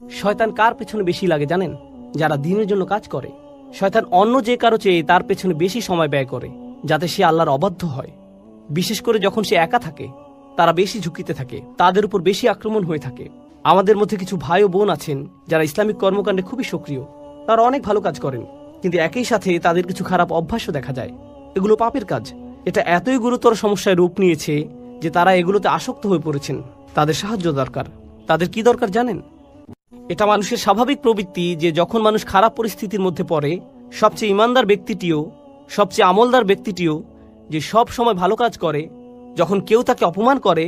শয়তান কার পেছনে বেশি লাগে জানেন? যারা দ্বীনের জন্য কাজ করে। শয়তান অন্য যে কারো চেয়ে তার পেছনে বেশি সময় ব্যয় করে, যাতে সে আল্লাহর অবাধ্য হয়। বিশেষ করে যখন সে একা থাকে, তারা বেশি ঝুঁকিতে থাকে, তাদের উপর বেশি আক্রমণ হয়ে থাকে। আমাদের মধ্যে কিছু ভাই ও বোন আছেন যারা ইসলামিক কর্মকাণ্ডে খুবই সক্রিয়। তারা অনেক ভালো কাজ করেন, কিন্তু একই সাথে তাদের কিছু খারাপ অভ্যাসও দেখা যায়। এগুলো পাপের কাজ। এটা এতই গুরুতর সমস্যায় রূপ নিয়েছে যে তারা এগুলোতে আসক্ত হয়ে পড়েছেন। তাদের সাহায্য দরকার। তাদের কি দরকার জানেন? এটা মানুষের স্বাভাবিক প্রবৃত্তি যে যখন মানুষ খারাপ পরিস্থিতির মধ্যে পড়ে, সবচেয়ে ইমানদার ব্যক্তিটিও, সবচেয়ে আমলদার ব্যক্তিটিও যে সব সময় ভালো কাজ করে, যখন কেউ তাকে অপমান করে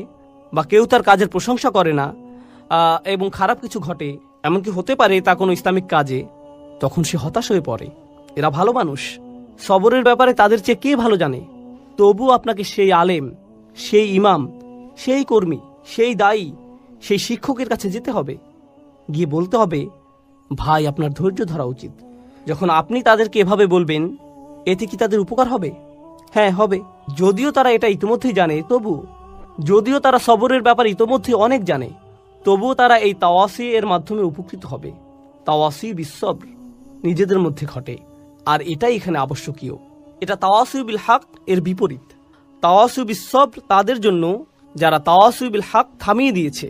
বা কেউ তার কাজের প্রশংসা করে না এবং খারাপ কিছু ঘটে, এমনকি হতে পারে তা কোনো ইসলামিক কাজে, তখন সে হতাশ হয়ে পড়ে। এরা ভালো মানুষ। সবরের ব্যাপারে তাদের চেয়ে কে ভালো জানে? তবু আপনাকে সেই আলেম, সেই ইমাম, সেই কর্মী, সেই দায়ী, সেই শিক্ষকের কাছে যেতে হবে, গিয়ে বলতে হবে, ভাই আপনার ধৈর্য ধরা উচিত। যখন আপনি তাদেরকে এভাবে বলবেন, এতে কি তাদের উপকার হবে? হ্যাঁ, হবে। যদিও তারা এটা ইতিমধ্যেই জানে, যদিও তারা সবরের ব্যাপারে ইতিমধ্যেই অনেক জানে, তবুও তারা এই তাওয়াসি এর মাধ্যমে উপকৃত হবে। তাওয়াসি বিসবর নিজেদের মধ্যে ঘটে, আর এটাই এখানে আবশ্যকীয়। এটা তাওয়াসি বিল হক এর বিপরীত। তাওয়াসি বিসবর তাদের জন্য যারা তাওয়াসি বিল হক থামিয়ে দিয়েছে,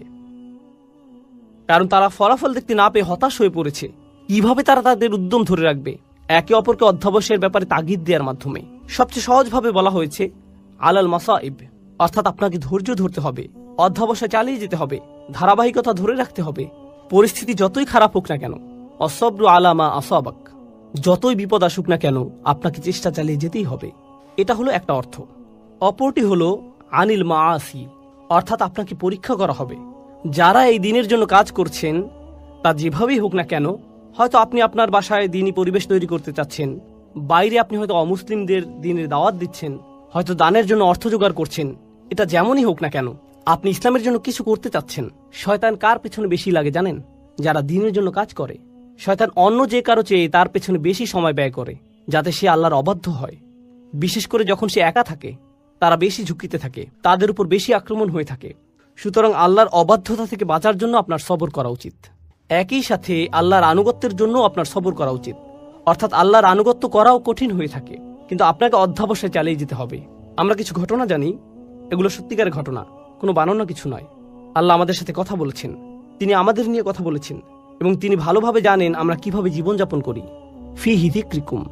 কারণ তারা ফলাফল দেখতে না পেয়ে হতাশ হয়ে পড়েছে। কিভাবে তারা তাদের উদ্যম ধরে রাখবে? একে অপরকে অধ্যাবসায়ের ব্যাপারে তাগিদ দেওয়ার মাধ্যমে। সবচেয়ে সহজভাবে বলা হয়েছে আলাল মাসাইব, অর্থাৎ আপনাকে ধৈর্য ধরতে হবে, অধ্যাবসায় চালিয়ে যেতে হবে, ধারাবাহিকতা ধরে রাখতে হবে। পরিস্থিতি যতই খারাপ হোক না কেন, অসবরু আলামা আসাবাক, যতই বিপদ আসুক না কেন, আপনাকে চেষ্টা চালিয়ে যেতেই হবে। এটা হলো একটা অর্থ। অপরটি হলো আনিল মাআসি, অর্থাৎ আপনাকে পরীক্ষা করা হবে। যারা এই দিনের জন্য কাজ করছেন, তা যেভাবেই হোক না কেন, হয়তো আপনি আপনার বাসায় দিনী পরিবেশ তৈরি করতে চাচ্ছেন, বাইরে আপনি হয়তো অমুসলিমদের দিনের দাওয়াত দিচ্ছেন, হয়তো দানের জন্য অর্থ জোগাড় করছেন। এটা যেমনই হোক না কেন, আপনি ইসলামের জন্য কিছু করতে চাচ্ছেন। শয়তান কার পেছনে বেশি লাগে জানেন? যারা দিনের জন্য কাজ করে। শয়তান অন্য যে কারো চেয়ে তার পেছনে বেশি সময় ব্যয় করে, যাতে সে আল্লাহর অবাধ্য হয়। বিশেষ করে যখন সে একা থাকে, তারা বেশি ঝুঁকিতে থাকে, তাদের উপর বেশি আক্রমণ হয়ে থাকে। সুতরাং আল্লাহর অবাধ্যতা থেকে বাঁচার জন্য আপনার সবর করা উচিত। একই সাথে আল্লাহর আনুগত্যের জন্য আপনার সবর করা উচিত। অর্থাৎ আল্লাহর আনুগত্য করাও কঠিন হয়ে থাকে, কিন্তু আপনাকে অধ্যাবসায় চালিয়ে যেতে হবে। আমরা কিছু ঘটনা জানি, এগুলো সত্যিকারের ঘটনা, কোনো বানানো কিছু নয়। আল্লাহ আমাদের সাথে কথা বলেছেন, তিনি আমাদের নিয়ে কথা বলেছেন, এবং তিনি ভালোভাবে জানেন আমরা কিভাবে জীবনযাপন করি। ফি হিদিক্রিকুম,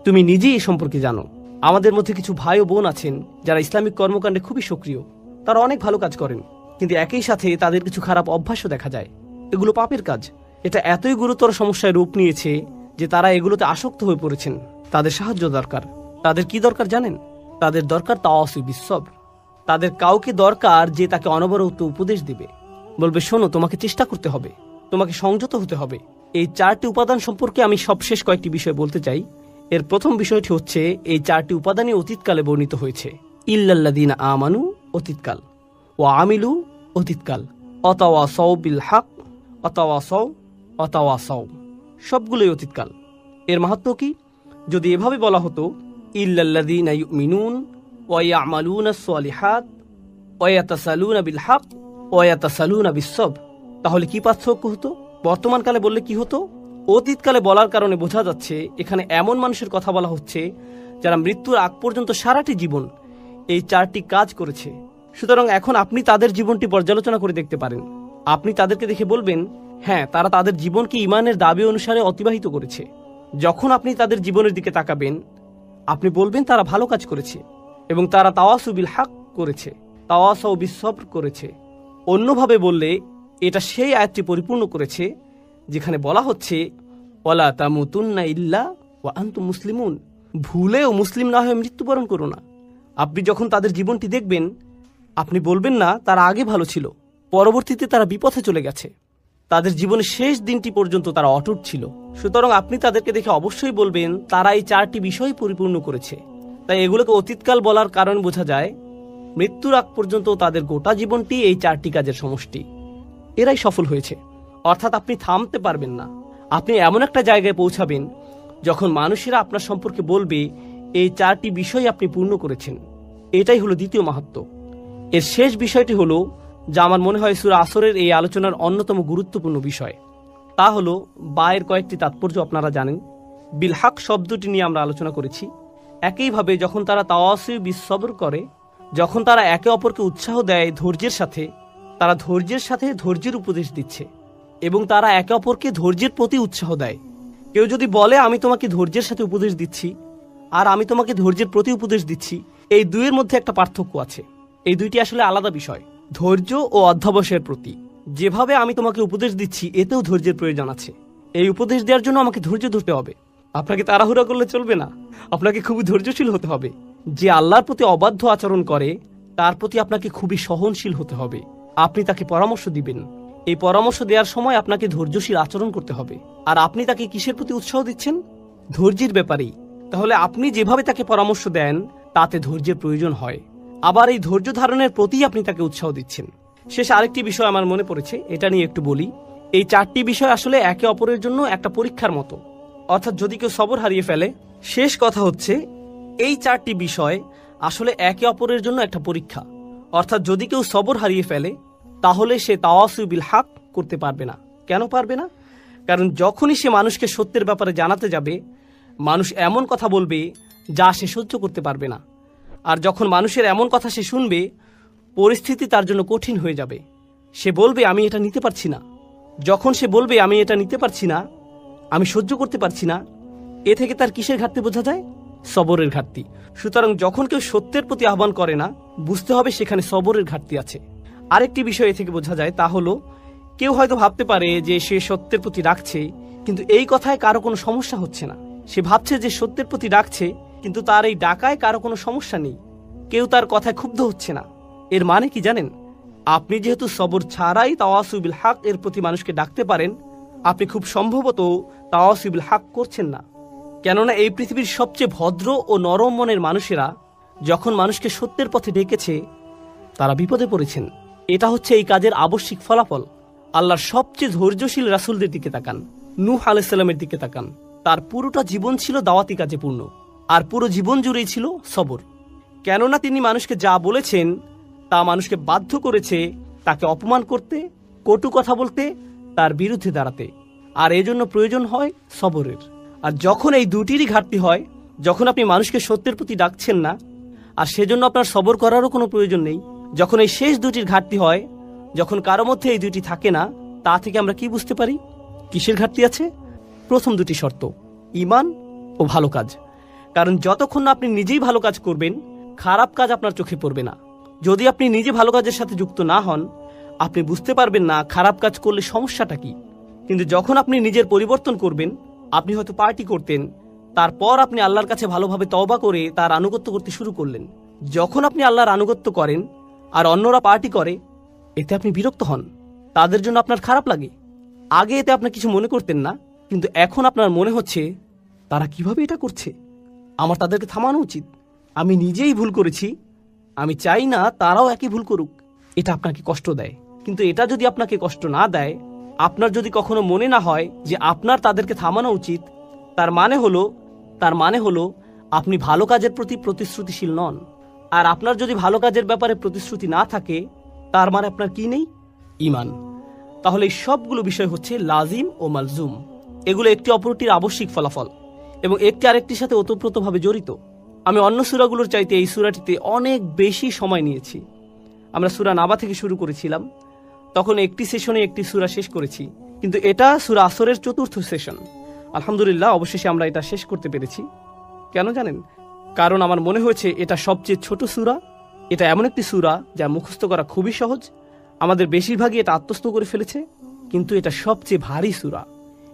তুমি নিজেই এ সম্পর্কে জানো। আমাদের মধ্যে কিছু ভাই ও বোন আছেন যারা ইসলামিক কর্মকাণ্ডে খুবই সক্রিয়। তারা অনেক ভালো কাজ করেন, কিন্তু একই সাথে তাদের কিছু খারাপ অভ্যাসও দেখা যায়। এগুলো পাপের কাজ। এটা এতই গুরুতর সমস্যায় রূপ নিয়েছে যে তারা এগুলোতে আসক্ত হয়ে পড়েছেন। তাদের সাহায্য দরকার। তাদের কি দরকার জানেন? তাদের দরকার তাওয়াসি বিসবর। তাদের কাউকে দরকার যে তাকে অনবরত উপদেশ দিবে, বলবে, শোনো, তোমাকে চেষ্টা করতে হবে, তোমাকে সংযত হতে হবে। এই 4টি উপাদান সম্পর্কে আমি সবশেষ কয়েকটি বিষয় বলতে চাই। এর প্রথম বিষয়টি হচ্ছে, এই 4টি উপাদানই অতীতকালে বর্ণিত হয়েছে। ইল্লাল্লাযীনা আমানু অতীতকাল, ওয়া আমিলু অতীতকাল, অতাওয়াসাউ বিল হক, অতাওয়াসাউ, সবগুলোই অতীতকাল। এর মাহাত্ম্য কি? যদি এভাবে বলা হতো, ইল্লাল্লাযীনা ইউমিনুন ওয়া ইয়ামালুনাস সালিহাত ওয়া ইয়াতাসালুনা বিল হক ওয়া ইয়াতাসালুনা বিস-সবর, তাহলে কি পার্থক্য হতো? বর্তমানকালে বললে কি হতো? অতীতকালে বলার কারণে বোঝা যাচ্ছে এখানে এমন মানুষের কথা বলা হচ্ছে যারা মৃত্যুর আগ পর্যন্ত সারাটি জীবন এই 4টি কাজ করেছে। সুতরাং এখন আপনি তাদের জীবনটি পর্যালোচনা করে দেখতে পারেন। আপনি তাদেরকে দেখে বলবেন, হ্যাঁ, তারা তাদের জীবনকে ঈমানের দাবি অনুসারে অতিবাহিত করেছে। যখন আপনি তাদের জীবনের দিকে তাকাবেন, আপনি বলবেন তারা ভালো কাজ করেছে এবং তারা তাওয়াসু বিল হক করেছে, তাওয়াসাউ বিস-সবর করেছে। অন্যভাবে বললে এটা সেই আয়াতটি পরিপূর্ণ করেছে যেখানে বলা হচ্ছে, ওয়ালা তামুতুন্না ইল্লা ওয়া আনতুম মুসলিমুন, ভুলেও মুসলিম না হয়ে মৃত্যুবরণ করো না। আপনি যখন তাদের জীবনটি দেখবেন, আপনি বলবেন না তারা আগে ভালো ছিল, পরবর্তীতে তারা বিপথে চলে গেছে, তাদের জীবনের শেষ দিনটি পর্যন্ত তারা অটুট ছিল। সুতরাং আপনি তাদেরকে দেখে অবশ্যই বলবেন তারা এই 4টি বিষয় পরিপূর্ণ করেছে। তাই এগুলোকে অতীতকাল বলার কারণ বোঝা যায়, মৃত্যুর আগ পর্যন্ত তাদের গোটা জীবনটি এই 4টি কাজের সমষ্টি। এরাই সফল হয়েছে। অর্থাৎ আপনি থামতে পারবেন না। আপনি এমন একটা জায়গায় পৌঁছাবেন যখন মানুষেরা আপনার সম্পর্কে বলবে এই 4টি বিষয় আপনি পূর্ণ করেছেন। এটাই হলো দ্বিতীয় মাহাত্ম্য। এর শেষ বিষয়টি হলো, যা আমার মনে হয় সূরা আসরের এই আলোচনার অন্যতম গুরুত্বপূর্ণ বিষয়। তা হলো বায়ের কয়েকটি তাৎপর্য আপনারা জানেন। বিলহাক শব্দটি নিয়ে আমরা আলোচনা করেছি। একইভাবে যখন তারা তাওয়াসি বিসবর করে, যখন তারা একে অপরকে উৎসাহ দেয় ধৈর্যের সাথে, তারা ধৈর্যের সাথে ধৈর্যের উপদেশ দিচ্ছে এবং তারা একে অপরকে ধৈর্যের প্রতি উৎসাহ দেয়। কেউ যদি বলে আমি তোমাকে ধৈর্যের সাথে উপদেশ দিচ্ছি আর আমি তোমাকে ধৈর্যের প্রতি উপদেশ দিচ্ছি, এই দুইয়ের মধ্যে একটা পার্থক্য আছে। এই দুইটি আসলে আলাদা বিষয়। ধৈর্য ও অধ্যবসায়ের প্রতি যেভাবে আমি তোমাকে উপদেশ দিচ্ছি, এতেও ধৈর্যের প্রয়োজন আছে। এই উপদেশ দেওয়ার জন্য আমাকে ধৈর্য ধরতে হবে। আপনাকে তাড়াহুড়া করলে চলবে না, আপনাকে খুবই ধৈর্যশীল হতে হবে। যে আল্লাহর প্রতি অবাধ্য আচরণ করে তার প্রতি আপনাকে খুবই সহনশীল হতে হবে। আপনি তাকে পরামর্শ দিবেন, এই পরামর্শ দেওয়ার সময় আপনাকে ধৈর্যশীল আচরণ করতে হবে। আর আপনি তাকে কিসের প্রতি উৎসাহ দিচ্ছেন? ধৈর্যের ব্যাপারেই। তাহলে আপনি যেভাবে তাকে পরামর্শ দেন তাতে ধৈর্যের প্রয়োজন হয়। আবার এই ধৈর্য ধারণের প্রতি আপনি তাকে উৎসাহ দিচ্ছেন। শেষ আরেকটি বিষয় আমার মনে পড়েছে, এটা নিয়ে একটু বলি। এই চারটি বিষয় আসলে একে অপরের জন্য একটা পরীক্ষার মতো। অর্থাৎ যদি কেউ সবর হারিয়ে ফেলে, শেষ কথা হচ্ছে এই চারটি বিষয় আসলে একে অপরের জন্য একটা পরীক্ষা। অর্থাৎ যদি কেউ সবর হারিয়ে ফেলে তাহলে সে তাওয়াসু বিল হক করতে পারবে না। কেন পারবে না? কারণ যখনই সে মানুষকে সত্যের ব্যাপারে জানাতে যাবে, মানুষ এমন কথা বলবে যা সে সহ্য করতে পারবে না। আর যখন মানুষের এমন কথা সে শুনবে, পরিস্থিতি তার জন্য কঠিন হয়ে যাবে। সে বলবে আমি এটা নিতে পারছি না। যখন সে বলবে আমি এটা নিতে পারছি না, আমি সহ্য করতে পারছি না, এ থেকে তার কিসের ঘাটতি বোঝা যায়? সবরের ঘাটতি। সুতরাং যখন কেউ সত্যের প্রতি আহ্বান করে না, বুঝতে হবে সেখানে সবরের ঘাটতি আছে। আরেকটি বিষয় এ থেকে বোঝা যায়, তা হলো কেউ হয়তো ভাবতে পারে যে সে সত্যের প্রতি রাখছে, কিন্তু এই কথায় কারো কোনো সমস্যা হচ্ছে না। সে ভাবছে যে সত্যের প্রতি রাখছে, কিন্তু তার এই ডাকায় কারো কোনো সমস্যা নেই, কেউ তার কথায় ক্ষুব্ধ হচ্ছে না। এর মানে কি জানেন? আপনি যেহেতু সবর ছাড়াই তাওয়াসু বিল হক এর প্রতি মানুষকে ডাকতে পারেন, আপনি খুব সম্ভবত তাওয়াসু বিল হক করছেন না। কেননা এই পৃথিবীর সবচেয়ে ভদ্র ও নরম মনের মানুষেরা যখন মানুষকে সত্যের পথে ডেকেছে, তারা বিপদে পড়েছেন। এটা হচ্ছে এই কাজের আবশ্যিক ফলাফল। আল্লাহর সবচেয়ে ধৈর্যশীল রাসূলদের দিকে তাকান, নূহ আলাইহিস সালামের দিকে তাকান। তার পুরোটা জীবন ছিল দাওয়াতি কাজে পূর্ণ, আর পুরো জীবন জুড়েই ছিল সবর। কেননা তিনি মানুষকে যা বলেছেন তা মানুষকে বাধ্য করেছে তাকে অপমান করতে, কটু কথা বলতে, তার বিরুদ্ধে দাঁড়াতে। আর এজন্য প্রয়োজন হয় সবরের। আর যখন এই দুটিরই ঘাটতি হয়, যখন আপনি মানুষকে সত্যের প্রতি ডাকছেন না আর সেজন্য আপনার সবর করারও কোনো প্রয়োজন নেই, যখন এই শেষ দুটির ঘাটতি হয়, যখন কারো মধ্যে এই দুটি থাকে না, তা থেকে আমরা কি বুঝতে পারি কিসের ঘাটতি আছে? প্রথম দুটি শর্ত, ঈমান ও ভালো কাজ। কারণ যতক্ষণ না আপনি নিজেই ভালো কাজ করবেন, খারাপ কাজ আপনার চোখে পড়বে না। যদি আপনি নিজে ভালো কাজের সাথে যুক্ত না হন, আপনি বুঝতে পারবেন না খারাপ কাজ করলে সমস্যাটা কি। কিন্তু যখন আপনি নিজের পরিবর্তন করবেন, আপনি হয়তো পার্টি করতেন, তারপর আপনি আল্লাহর কাছে ভালোভাবে তওবা করে তার আনুগত্য করতে শুরু করলেন। যখন আপনি আল্লাহর আনুগত্য করেন আর অন্যরা পার্টি করে, এতে আপনি বিরক্ত হন, তাদের জন্য আপনার খারাপ লাগে। আগে এতে আপনি কিছু মনে করতেন না, কিন্তু এখন আপনার মনে হচ্ছে তারা কিভাবে এটা করছে, আমার তাদেরকে থামানো উচিত। আমি নিজেই ভুল করেছি, আমি চাই না তারাও একই ভুল করুক। এটা আপনাকে কষ্ট দেয়। কিন্তু এটা যদি আপনাকে কষ্ট না দেয়, আপনার যদি কখনো মনে না হয় যে আপনার তাদেরকে থামানো উচিত, তার মানে হলো আপনি ভালো কাজের প্রতি প্রতিশ্রুতিশীল নন। আর আপনার যদি ভালো কাজের ব্যাপারে প্রতিশ্রুতি না থাকে, তার মানে আপনার কি নেই? ঈমান। তাহলে এই সবগুলো বিষয় হচ্ছে লাজিম ও মালজুম। এগুলো একটি অপরটির আবশ্যিক ফলাফল এবং একটি আরেকটির সাথে ওতপ্রোতভাবে জড়িত। আমি অন্য সূরাগুলোর চাইতে এই সূরাটিতে অনেক বেশি সময় নিয়েছি। আমরা সূরা নাবা থেকে শুরু করেছিলাম, তখন একটি সেশনে একটি সূরা শেষ করেছি, কিন্তু এটা সূরা আসরের চতুর্থ সেশন। আলহামদুলিল্লাহ, অবশেষে আমরা এটা শেষ করতে পেরেছি। কেন জানেন? কারণ আমার মনে হয়েছে এটা সবচেয়ে ছোট সূরা। এটা এমন একটি সূরা যা মুখস্থ করা খুবই সহজ। আমাদের বেশিরভাগই এটা আত্মস্থ করে ফেলেছে, কিন্তু এটা সবচেয়ে ভারী সূরা।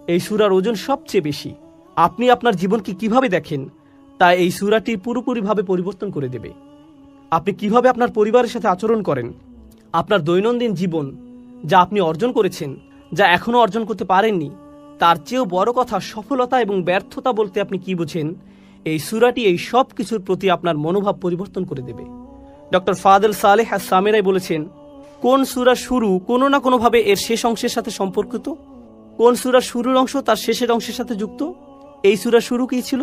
এই সূরার ওজন সবচেয়ে বেশি। আপনি আপনার জীবনকে কিভাবে দেখেন তা এই সূরাটি পুরোপুরিভাবে পরিবর্তন করে দেবে। আপনি কিভাবে আপনার পরিবারের সাথে আচরণ করেন, আপনার দৈনন্দিন জীবন, যা আপনি অর্জন করেছেন, যা এখনও অর্জন করতে পারেননি, তার চেয়েও বড় কথা সফলতা এবং ব্যর্থতা বলতে আপনি কি বোঝেন, এই সূরাটি এই সব কিছুর প্রতি আপনার মনোভাব পরিবর্তন করে দেবে। ডক্টর ফাদেল সালেহ আস-সামেরাই বলেছেন, কোন সূরা শুরু কোনো না কোনোভাবে এর শেষ অংশের সাথে সম্পর্কিত, কোন সূরা শুরুর অংশ তার শেষের অংশের সাথে যুক্ত। এই সূরা শুরু কি ছিল?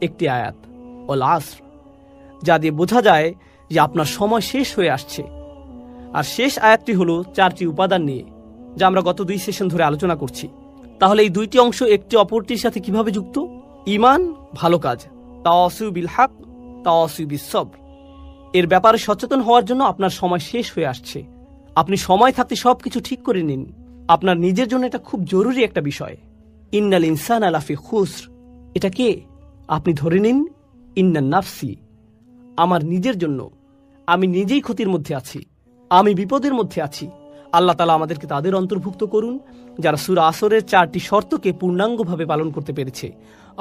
একটি আয়াত, ওয়াল আসর, যা দিয়ে বোঝা যায় যে আপনার সময় শেষ হয়ে আসছে। আর শেষ আয়াতটি হলো 4টি উপাদান নিয়ে, যা আমরা গত 2 সেশন ধরে আলোচনা করছি। তাহলে এই দুইটি অংশ একটি অপরটির সাথে কিভাবে যুক্ত? ঈমান, ভালো কাজ, তাওয়াসু বিল হক, তাওয়াসু বিস সবর। এর ব্যাপারে সচেতন হওয়ার জন্য আপনার সময় শেষ হয়ে আসছে। আপনি সময় থাকতে সবকিছু ঠিক করে নিন। আপনার নিজের জন্য এটা খুব জরুরি একটা বিষয়। ইন্নাল ইনসানা লাফি খুসর, এটা কে? আপনি ধরে নিন, ইন্নান নাফসি, আমার নিজের জন্য। আমি নিজেই ক্ষতির মধ্যে আছি, আমি বিপদের মধ্যে আছি। আল্লাহ তাআলা আমাদেরকে তাদের অন্তর্ভুক্ত করুন যারা সূরা আসরের 4টি শর্তকে পূর্ণাঙ্গভাবে পালন করতে পেরেছে।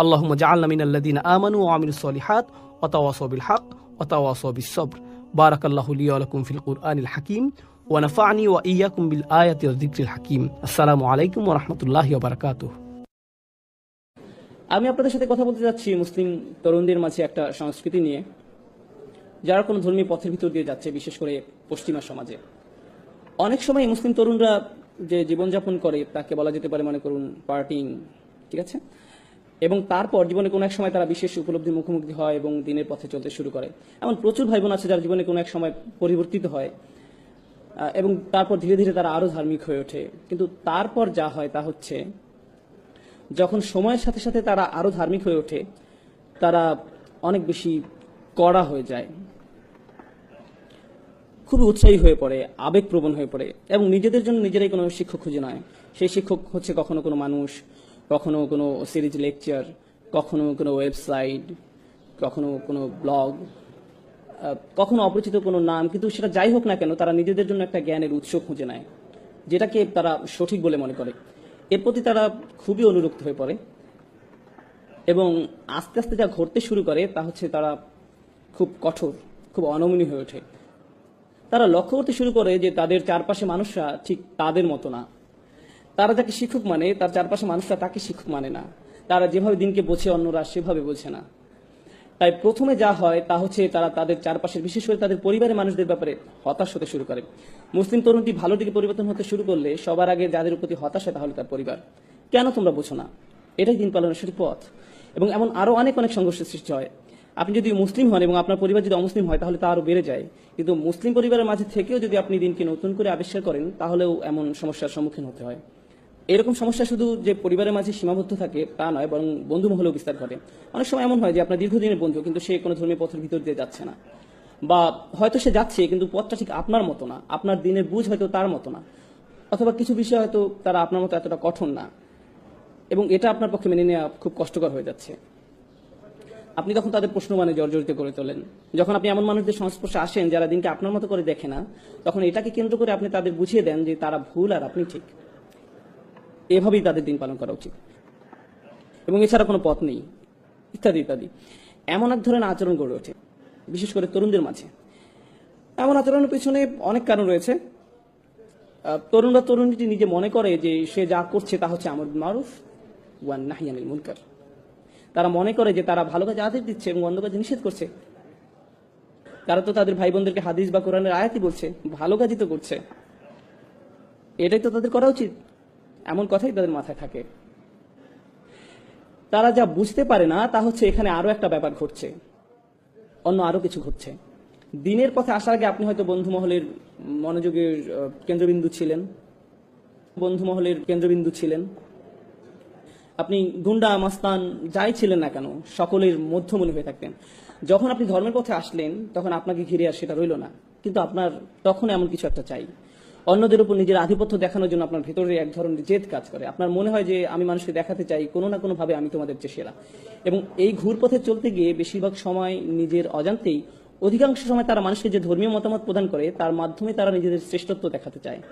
আল্লাহুম্মা জাআলনা মিনাল্লাযিনা আমানু ওয়া আমিলুস সলিহাত ওয়া তাওয়াসাউ বিল হক ওয়া তাওয়াসাউ বিস সবর। বারাকাল্লাহু লি ওয়া লাকুম ফিল কুরআনিল হাকীম ওয়া নাফা'নি ওয়া ইয়্যাকুম বিল আয়াতি ওয়াজ যিকরিল হাকীম। আসসালামু আলাইকুম ওয়া রাহমাতুল্লাহি ওয়া বারাকাতুহু। আমি আপনাদের সাথে কথা বলতে যাচ্ছি মুসলিম তরুণদের মাঝে একটা সংস্কৃতি নিয়ে, যারা কোনো ধর্মীয় পথের ভিতর দিয়ে যাচ্ছে, বিশেষ করে পশ্চিমা সমাজে। অনেক সময় মুসলিম তরুণরা যে জীবনযাপন করে তাকে বলা যেতে পারে, মনে করুন, পার্টিং, ঠিক আছে? এবং তারপর জীবনে কোনো এক সময় তারা বিশেষ উপলব্ধির মুখোমুখি হয় এবং দিনের পথে চলতে শুরু করে। এমন প্রচুর ভাই বোন আছে যার জীবনে কোনো এক সময় পরিবর্তিত হয় এবং তারপর ধীরে ধীরে তারা আরো ধার্মিক হয়ে ওঠে। কিন্তু তারপর যা হয় তা হচ্ছে, যখন সময়ের সাথে সাথে তারা আরো ধার্মিক হয়ে ওঠে, তারা অনেক বেশি কড়া হয়ে যায়, খুবই উৎসাহী হয়ে পড়ে, আবেগপ্রবণ হয়ে পড়ে এবং নিজেদের জন্য নিজেরাই কোনো শিক্ষক খুঁজে নেয়। সেই শিক্ষক হচ্ছে কখনো কোনো মানুষ, কখনো কোনো সিরিজ লেকচার, কখনো কোনো ওয়েবসাইট, কখনো কোনো ব্লগ, কখনো অপরিচিত কোনো নাম। কিন্তু সেটা যাই হোক না কেন, তারা নিজেদের জন্য একটা জ্ঞানের উৎস খুঁজে নেয়, যেটাকে তারা সঠিক বলে মনে করে। এর প্রতি তারা খুবই অনুরক্ত হয়ে পড়ে এবং আস্তে আস্তে যা ঘটতে শুরু করে তা হচ্ছে তারা খুব কঠোর, খুব অনমনীয় হয়ে ওঠে। তারা লক্ষ্য করতে শুরু করে যে তাদের চারপাশে মানুষরা ঠিক তাদের মতো না। তারা যাকে শিক্ষক মানে, তার চারপাশে মানুষরা তাকে শিক্ষক মানে না। তারা যেভাবে দিনকে বোঝে অন্যরা সেভাবে বোঝে না। তাই প্রথমে যা হয় তা হচ্ছে তারা তাদের চারপাশের, বিশেষ করে তাদের পরিবারের মানুষদের ব্যাপারে হতাশ হতে শুরু করে। মুসলিম তরুণটি ভালো দিকে পরিবর্তন হতে শুরু করলে সবার আগে যাদের প্রতি হতাশ হয় তাহলে তার পরিবার। কেন তোমরা বোঝো না? এটাই দিন পালনের সঠিক পথ। এবং এমন আরো অনেক অনেক সংঘর্ষের সৃষ্টি হয়। আপনি যদি মুসলিম হন এবং আপনার পরিবার যদি অমুসলিম হয় তাহলে তা আরো বেড়ে যায়। কিন্তু মুসলিম পরিবারের মাঝে থেকেও যদি আপনি দিনকে নতুন করে আবিষ্কার করেন তাহলেও এমন সমস্যার সম্মুখীন হতে হয়। এরকম সমস্যা শুধু যে পরিবারের মাঝে সীমাবদ্ধ থাকে তা নয়, বরং বন্ধু মহলেও বিস্তার ঘটে। অনেক সময় এমন হয় যে আপনার দীর্ঘদিনের বন্ধু, কিন্তু সে কোনো ধর্মীয় পথের ভিতর দিয়ে যাচ্ছে না, বা হয়তো সে যাচ্ছে কিন্তু পথটা ঠিক আপনার মতো না, আপনার দিনের বুঝ হয়তো তার মতো না, অথবা কিছু বিষয় হয়তো তারা আপনার মতো এতটা কঠোর না, এবং এটা আপনার পক্ষে মেনে নেওয়া খুব কষ্টকর হয়ে যাচ্ছে। আপনি তখন তাদের প্রশ্ন মানে জর্জরিত করে তোলেন। যখন আপনি এমন মানুষদের সংস্পর্শে আসেন যারা দিনকে আপনার মতো করে দেখে না, তখন এটাকে কেন্দ্র করে আপনি তাদের বুঝিয়ে দেন যে তারা ভুল আর আপনি ঠিক। এভাবেই তাদের দিন পালন করা উচিত এবং এছাড়া কোনো পথ নেই, ইত্যাদি ইত্যাদি। এমন এক ধরনের আচরণ গড়ে ওঠে বিশেষ করে তরুণদের মাঝে। এমন আচরণের পিছনে অনেক কারণ রয়েছে। তরুণরা তরুণীটি নিজে মনে করে যে সে যা করছে তা হচ্ছে আমর বিল মারুফ ওয়া নাহই আনিল মুনকার। তারা মনে করে যে তারা ভালো কাজে আদেশ দিচ্ছে এবং অন্য কাজে নিষেধ করছে। তারা তো তাদের ভাই বোনদেরকে হাদিস বা কোরআনের আয়াতই বলছে, ভালো কাজই তো করছে, এটাই তো তাদের করা উচিত, এমন কথাই তাদের মাথায় থাকে। তারা যা বুঝতে পারে না তা হচ্ছে এখানে আরো একটা ব্যাপার ঘটছে, অন্য আরো কিছু ঘটছে। দিনের পথে আসার আগে আপনি হয়তো বন্ধু মহলের মনোযোগের কেন্দ্রবিন্দু ছিলেন, আপনি গুন্ডা মাস্তান যাই ছিলেন না কেন সকলের মধ্যমণি হয়ে থাকতেন। যখন আপনি ধর্মের পথে আসলেন তখন আপনাকে ঘিরে আর সেটা রইল না, কিন্তু আপনার তখন এমন কিছু একটা চাই। অন্যদের উপর নিজের আধিপত্য দেখানোর জন্য আপনার ভেতরে এক ধরনের জেদ কাজ করে। আপনার মনে হয় যে আমি মানুষকে দেখাতে চাই কোনো না কোনো ভাবে আমি তোমাদের চেয়ে সেরা। এবং এই ঘুরপথে চলতে গিয়ে বেশিরভাগ সময় নিজের অজান্তেই, অধিকাংশ সময় তারা মানুষকে যে ধর্মীয় মতামত প্রদান করে তার মাধ্যমে তারা নিজেদের শ্রেষ্ঠত্ব দেখাতে চায়।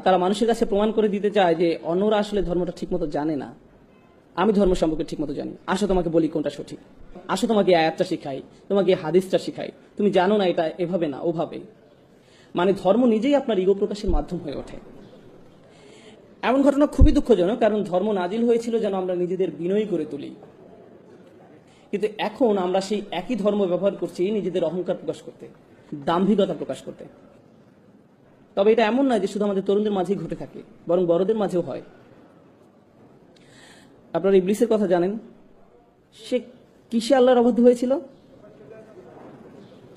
তারা মানুষের কাছে প্রমাণ করে দিতে চায় যে অন্যরা আসলে ধর্মটা ঠিকমতো জানে না, আমি ধর্ম সম্পর্কে ঠিকমতো জানি। আসো তোমাকে বলি কোনটা সঠিক, আসো তোমাকে আয়াতটা শিখাই, তোমাকে হাদিসটা শিখাই, তুমি জানো না এটা এভাবে না ওভাবে। মানে ধর্ম নিজেই আপনার ইগো প্রকাশের মাধ্যম হয়ে ওঠে। এমন ঘটনা খুবই দুঃখজনক, কারণ ধর্ম নাজিল হয়েছিল যেন আমরা নিজেদের বিনয়ী করে তুলি, কিন্তু এখন আমরা সেই একই ধর্ম ব্যবহার করছি নিজেদের অহংকার প্রকাশ করতে, দাম্ভিকতা প্রকাশ করতে। তবে এটা এমন নয় যে শুধু আমাদের তরুণদের মাঝেই ঘটে থাকে, বরং বড়দের মাঝেও হয়। আপনারা ইবলিসের কথা জানেন, সে কিসে আল্লাহর অবাধ্য হয়েছিল?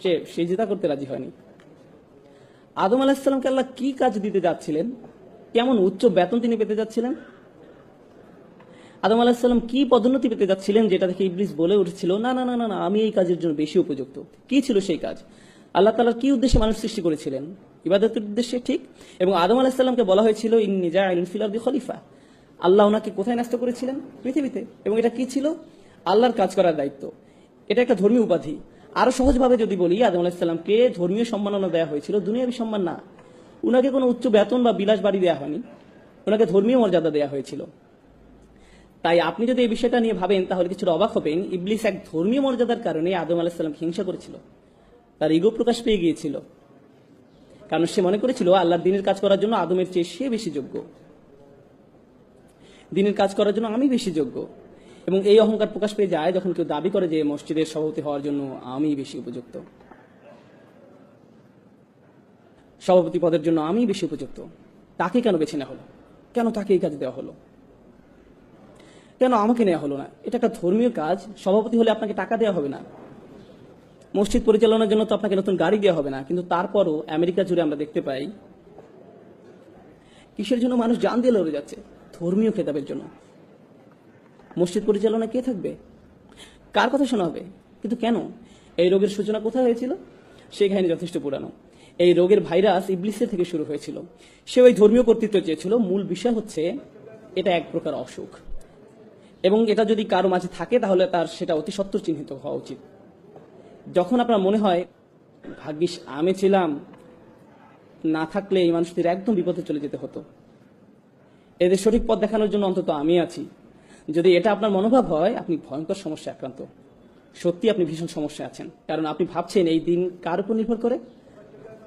সে সিজদা করতে রাজি হয়নি। আদম আলাইহিস সালামকে আল্লাহ কি কাজ দিতে যাচ্ছিলেন কেমন উচ্চ বেতন তিনি পেতে যাচ্ছিলেন? আদম আলাহিসাল্লাম কি পদোন্নতি পেতে যাচ্ছিলেন যেটা থেকে ইবলিস বলে উঠেছিল, না না না না না, আমি এই কাজের জন্য বেশি উপযুক্ত? কি ছিল সেই কাজ? আল্লাহ তাআলা কি উদ্দেশ্যে মানুষ সৃষ্টি করেছিলেন? ইবাদতের উদ্দেশ্যে, ঠিক। এবং আদম আলাহিসাল্লামকে বলা হয়েছিল ইন্নী জাইলুন ফিল আরদি খলিফা। আল্লাহ ওনাকে কোথায় ন্যস্ত করেছিলেন? পৃথিবীতে। এবং এটা কি ছিল? আল্লাহর কাজ করার দায়িত্ব। এটা একটা ধর্মীয় উপাধি। আরো সহজভাবে যদি বলি, আদম আলাহিসাল্লামকে ধর্মীয় সম্মাননা দেওয়া হয়েছিল, দুনিয়াবী সম্মান না। উনাকে কোনো উচ্চ বেতন বা বিলাস বাড়ি দেওয়া হয়নি, ওনাকে ধর্মীয় মর্যাদা দেওয়া হয়েছিল। তাই আপনি যদি এই বিষয়টা নিয়ে ভাবেন তাহলে কিছুটা অবাক হবেন। ইবলিস এক ধর্মীয় মর্যাদার কারণে আদম আলাহিসাল্লামকে হিংসা করেছিল, তার ইগো প্রকাশ পেয়ে গিয়েছিল। কারণ সে মনে করেছিল আল্লাহর দিনের কাজ করার জন্য আদমের চেয়ে সে বেশি যোগ্য, দিনের কাজ করার জন্য আমি বেশি যোগ্য। এবং এই অহংকার প্রকাশ পেয়ে যায় যখন কেউ দাবি করে যে মসজিদের সভাপতি হওয়ার জন্য আমি বেশি উপযুক্ত, সভাপতি পদের জন্য আমি বেশি উপযুক্ত। তাকে কেন বেছে নেওয়া হলো? কেন তাকে এই কাজ দেওয়া হলো? কেন আমাকে নেওয়া হলো না? এটা একটা ধর্মীয় কাজ। সভাপতি হলে আপনাকে টাকা দেওয়া হবে না, মসজিদ পরিচালনার জন্য তো আপনাকে নতুন গাড়ি দেওয়া হবে না। কিন্তু তারপরও আমেরিকা জুড়ে আমরা দেখতে পাই কিসের জন্য মানুষ জান দিয়ে লড়ে যাচ্ছে? ধর্মীয় খেতাবের জন্য। মসজিদ পরিচালনা কে থাকবে? কার কথা শোনা হবে? কিন্তু কেন? এই রোগের সূচনা কোথায় হয়েছিল? সেই কাহিনী যথেষ্ট পুরানো। এই রোগের ভাইরাস ইবলিসের থেকে শুরু হয়েছিল। সে ওই ধর্মীয় কর্তৃত্ব চেয়েছিল। মূল বিষয় হচ্ছে এটা এক প্রকার অসুখ, এবং এটা যদি কারো মাঝে থাকে তাহলে তার সেটা অতি সত্বর চিহ্নিত হওয়া উচিত। যখন আপনার মনে হয় ভাগ্যিস আমি ছিলাম, না থাকলে এই মানুষদের একদম বিপদে চলে যেতে হতো, এদের সঠিক পথ দেখানোর জন্য অন্তত আমি আছি, যদি এটা আপনার মনোভাব হয়, আপনি ভয়ঙ্কর সমস্যা আক্রান্ত। সত্যি আপনি ভীষণ সমস্যায় আছেন। কারণ আপনি ভাবছেন এই দিন কার উপর নির্ভর করে?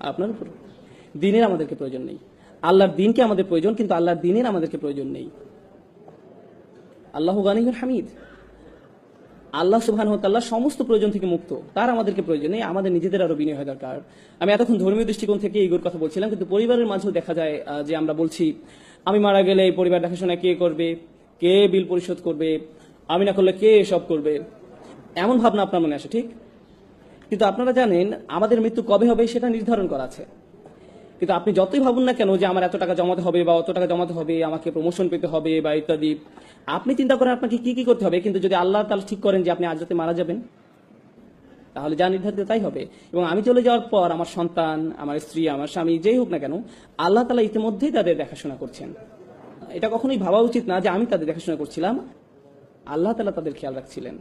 আপনার উপর। দিনের আমাদেরকে প্রয়োজন নেই। আল্লাহর দিনকে আমাদের প্রয়োজন, কিন্তু আল্লাহর দিনের আমাদেরকে প্রয়োজন নেই। আল্লাহু গানিয়ুল হামিদ। আল্লাহ সুবহানাহু ওয়া তাআলা সমস্ত প্রয়োজন থেকে মুক্ত, তার আমাদেরকে প্রয়োজন নেই। আমাদের নিজেদের আরো বিনয় হওয়া দরকার। আমি এতক্ষণ ধর্মীয় দৃষ্টিকোণ থেকে ইগোর কথা বলছিলাম, কিন্তু পরিবারের মাঝেও দেখা যায় যে আমরা বলছি আমি মারা গেলে এই পরিবার দেখাশোনা কে করবে, কে বিল পরিশোধ করবে, আমি না করলে কে এসব করবে, এমন ভাবনা আপনার মনে আসে, ঠিক। কিন্তু আপনারা জানেন আমাদের মৃত্যু কবে হবে সেটা নির্ধারণ করা আছে। কিন্তু আপনি যতই ভাবুন না কেন যে আমার এত টাকা জমাতে হবে বা অত টাকা জমাতে হবে, আমাকে প্রমোশন পেতে হবে বা ইত্যাদি, আপনি চিন্তা করেন আপনাকে কি কি করতে হবে। কিন্তু যদি আল্লাহ তাআলা ঠিক করেন যে আপনি আজ রাতে মারা যাবেন, তাহলে যা নির্ধারিত তাই হবে। এবং আমি চলে যাওয়ার পর আমার সন্তান, আমার স্ত্রী, আমার স্বামী, যেই হোক না কেন, আল্লাহ তাআলা ইতিমধ্যেই তাদের দেখাশোনা করছেন। এটা কখনোই ভাবা উচিত না যে আমি তাদের দেখাশোনা করছিলাম, আল্লাহ তাআলা তাদের খেয়াল রাখছিলেন।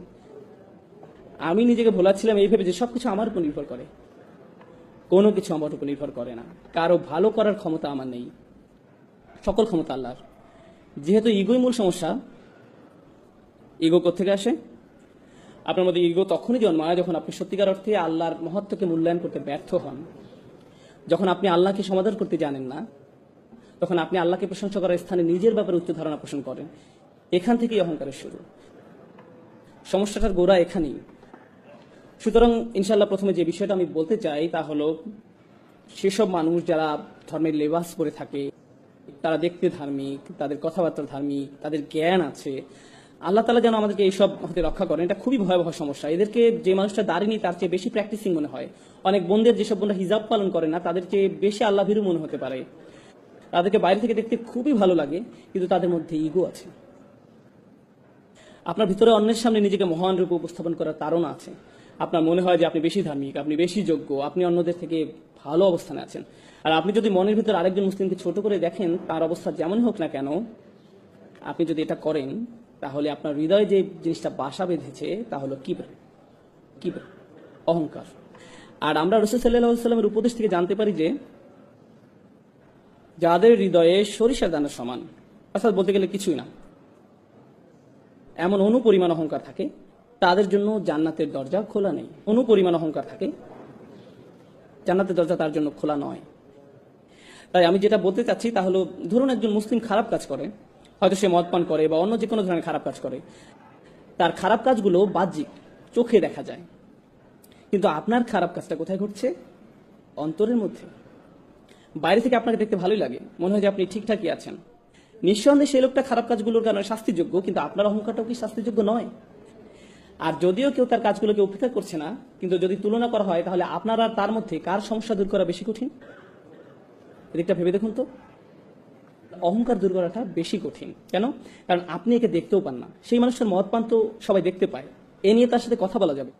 আমি নিজেকে ভোলাচ্ছিলাম এই ভেবে যে সবকিছু আমার উপর নির্ভর করে। কোনো কিছু আমার উপর নির্ভর করে না। কারো ভালো করার ক্ষমতা আমার নেই, সকল ক্ষমতা আল্লাহর। যেহেতু ইগোই মূল সমস্যা, ইগো কোত্থেকে আসে? আপনার মধ্যে ইগো তখনই জন্মায় যখন আপনি সত্যিকার অর্থে আল্লাহর মহত্বকে মূল্যায়ন করতে ব্যর্থ হন, যখন আপনি আল্লাহকে সমাদর করতে জানেন না, তখন আপনি আল্লাহকে প্রশংসা করার স্থানে নিজের ব্যাপারে উচ্চ ধারণা পোষণ করেন। এখান থেকেই অহংকারের শুরু। সমস্যাটার গোড়া এখানেই। সুতরাং ইনশাআল্লাহ প্রথমে যে বিষয়টা আমি বলতে চাই তা হলো, সেসব মানুষ যারা ধর্মের লেবাস পরে থাকে, তারা দেখতে ধার্মিক, তাদের কথাবার্তা ধার্মিক, তাদের জ্ঞান আছে, আল্লাহ তাআলা যেন আমাদেরকে এইসব হতে রক্ষা করেন। এটা খুবই ভয়াবহ সমস্যা। এদেরকে যে মানুষটা দাঁড়িয়ে তার চেয়ে বেশি প্র্যাকটিসিং মনে হয়। অনেক বোনদের, যেসব বোনরা হিজাব পালন করে না, তাদের চেয়ে বেশি আল্লাহ ভীরু মনে হতে পারে। তাদেরকে বাইরে থেকে দেখতে খুবই ভালো লাগে, কিন্তু তাদের মধ্যে ইগো আছে। আপনার ভিতরে অন্যের সামনে নিজেকে মহান রূপে উপস্থাপন করার তাড়না আছে। আপনার মনে হয় যে আপনি বেশি ধার্মিক, আপনি বেশি যোগ্য, আপনি অন্যদের থেকে ভালো অবস্থানে আছেন। আর আপনি যদি মনের ভিতরে আরেকজন মুসলিমকে ছোট করে দেখেন, তার অবস্থা যেমনই হোক না কেন, আপনি যদি এটা করেন, তাহলে আপনার হৃদয়ে যে জিনিসটা বাসা বেঁধেছে তা হলো কিবর, অহংকার। আর আমরা রাসূল সাল্লাল্লাহু আলাইহি ওয়াসাল্লামের উপদেশ থেকে জানতে পারি যে যাদের হৃদয়ে সরিষার দানার সমান, অর্থাৎ বলতে গেলে কিছুই না, এমন অনুপরিমাণ অহংকার থাকে, তাদের জন্য জান্নাতের দরজা খোলা নেই। অনুপরিমাণ অহংকার থাকে, জান্নাতের দরজা তার জন্য খোলা নয়। তাই আমি যেটা বলতে চাচ্ছি তা হলো, ধরুন একজন মুসলিম খারাপ কাজ করে, হয়তো সে মদ পান করে বা অন্য যে কোনো ধরনের খারাপ কাজ করে, তার খারাপ কাজগুলো বাহ্যিক, চোখে দেখা যায়। কিন্তু আপনার খারাপ কাজটা কোথায় ঘটছে? অন্তরের মধ্যে। বাইরে থেকে আপনাকে দেখতে ভালোই লাগে, মনে হয় যে আপনি ঠিকঠাকই আছেন। নিঃসন্দেহে সেই লোকটা খারাপ কাজগুলোর কারণে শাস্তিযোগ্য, কিন্তু আপনার অহংকারটাও কি শাস্তিযোগ্য নয়? আর যদিও কেউ তার কাজগুলোকে উপেক্ষা করছে না, কিন্তু যদি তুলনা করা হয় তাহলে আপনার আর তার মধ্যে কার সমস্যা দূর করা বেশি কঠিন? এদিকটা ভেবে দেখুন তো। অহংকার দূর করাটা বেশি কঠিন। কেন? কারণ আপনি একে দেখতেও পান না, সেই মানুষটার মদ পান তো সবাই দেখতে পায়, এ নিয়ে তার সাথে কথা বলা যাবে,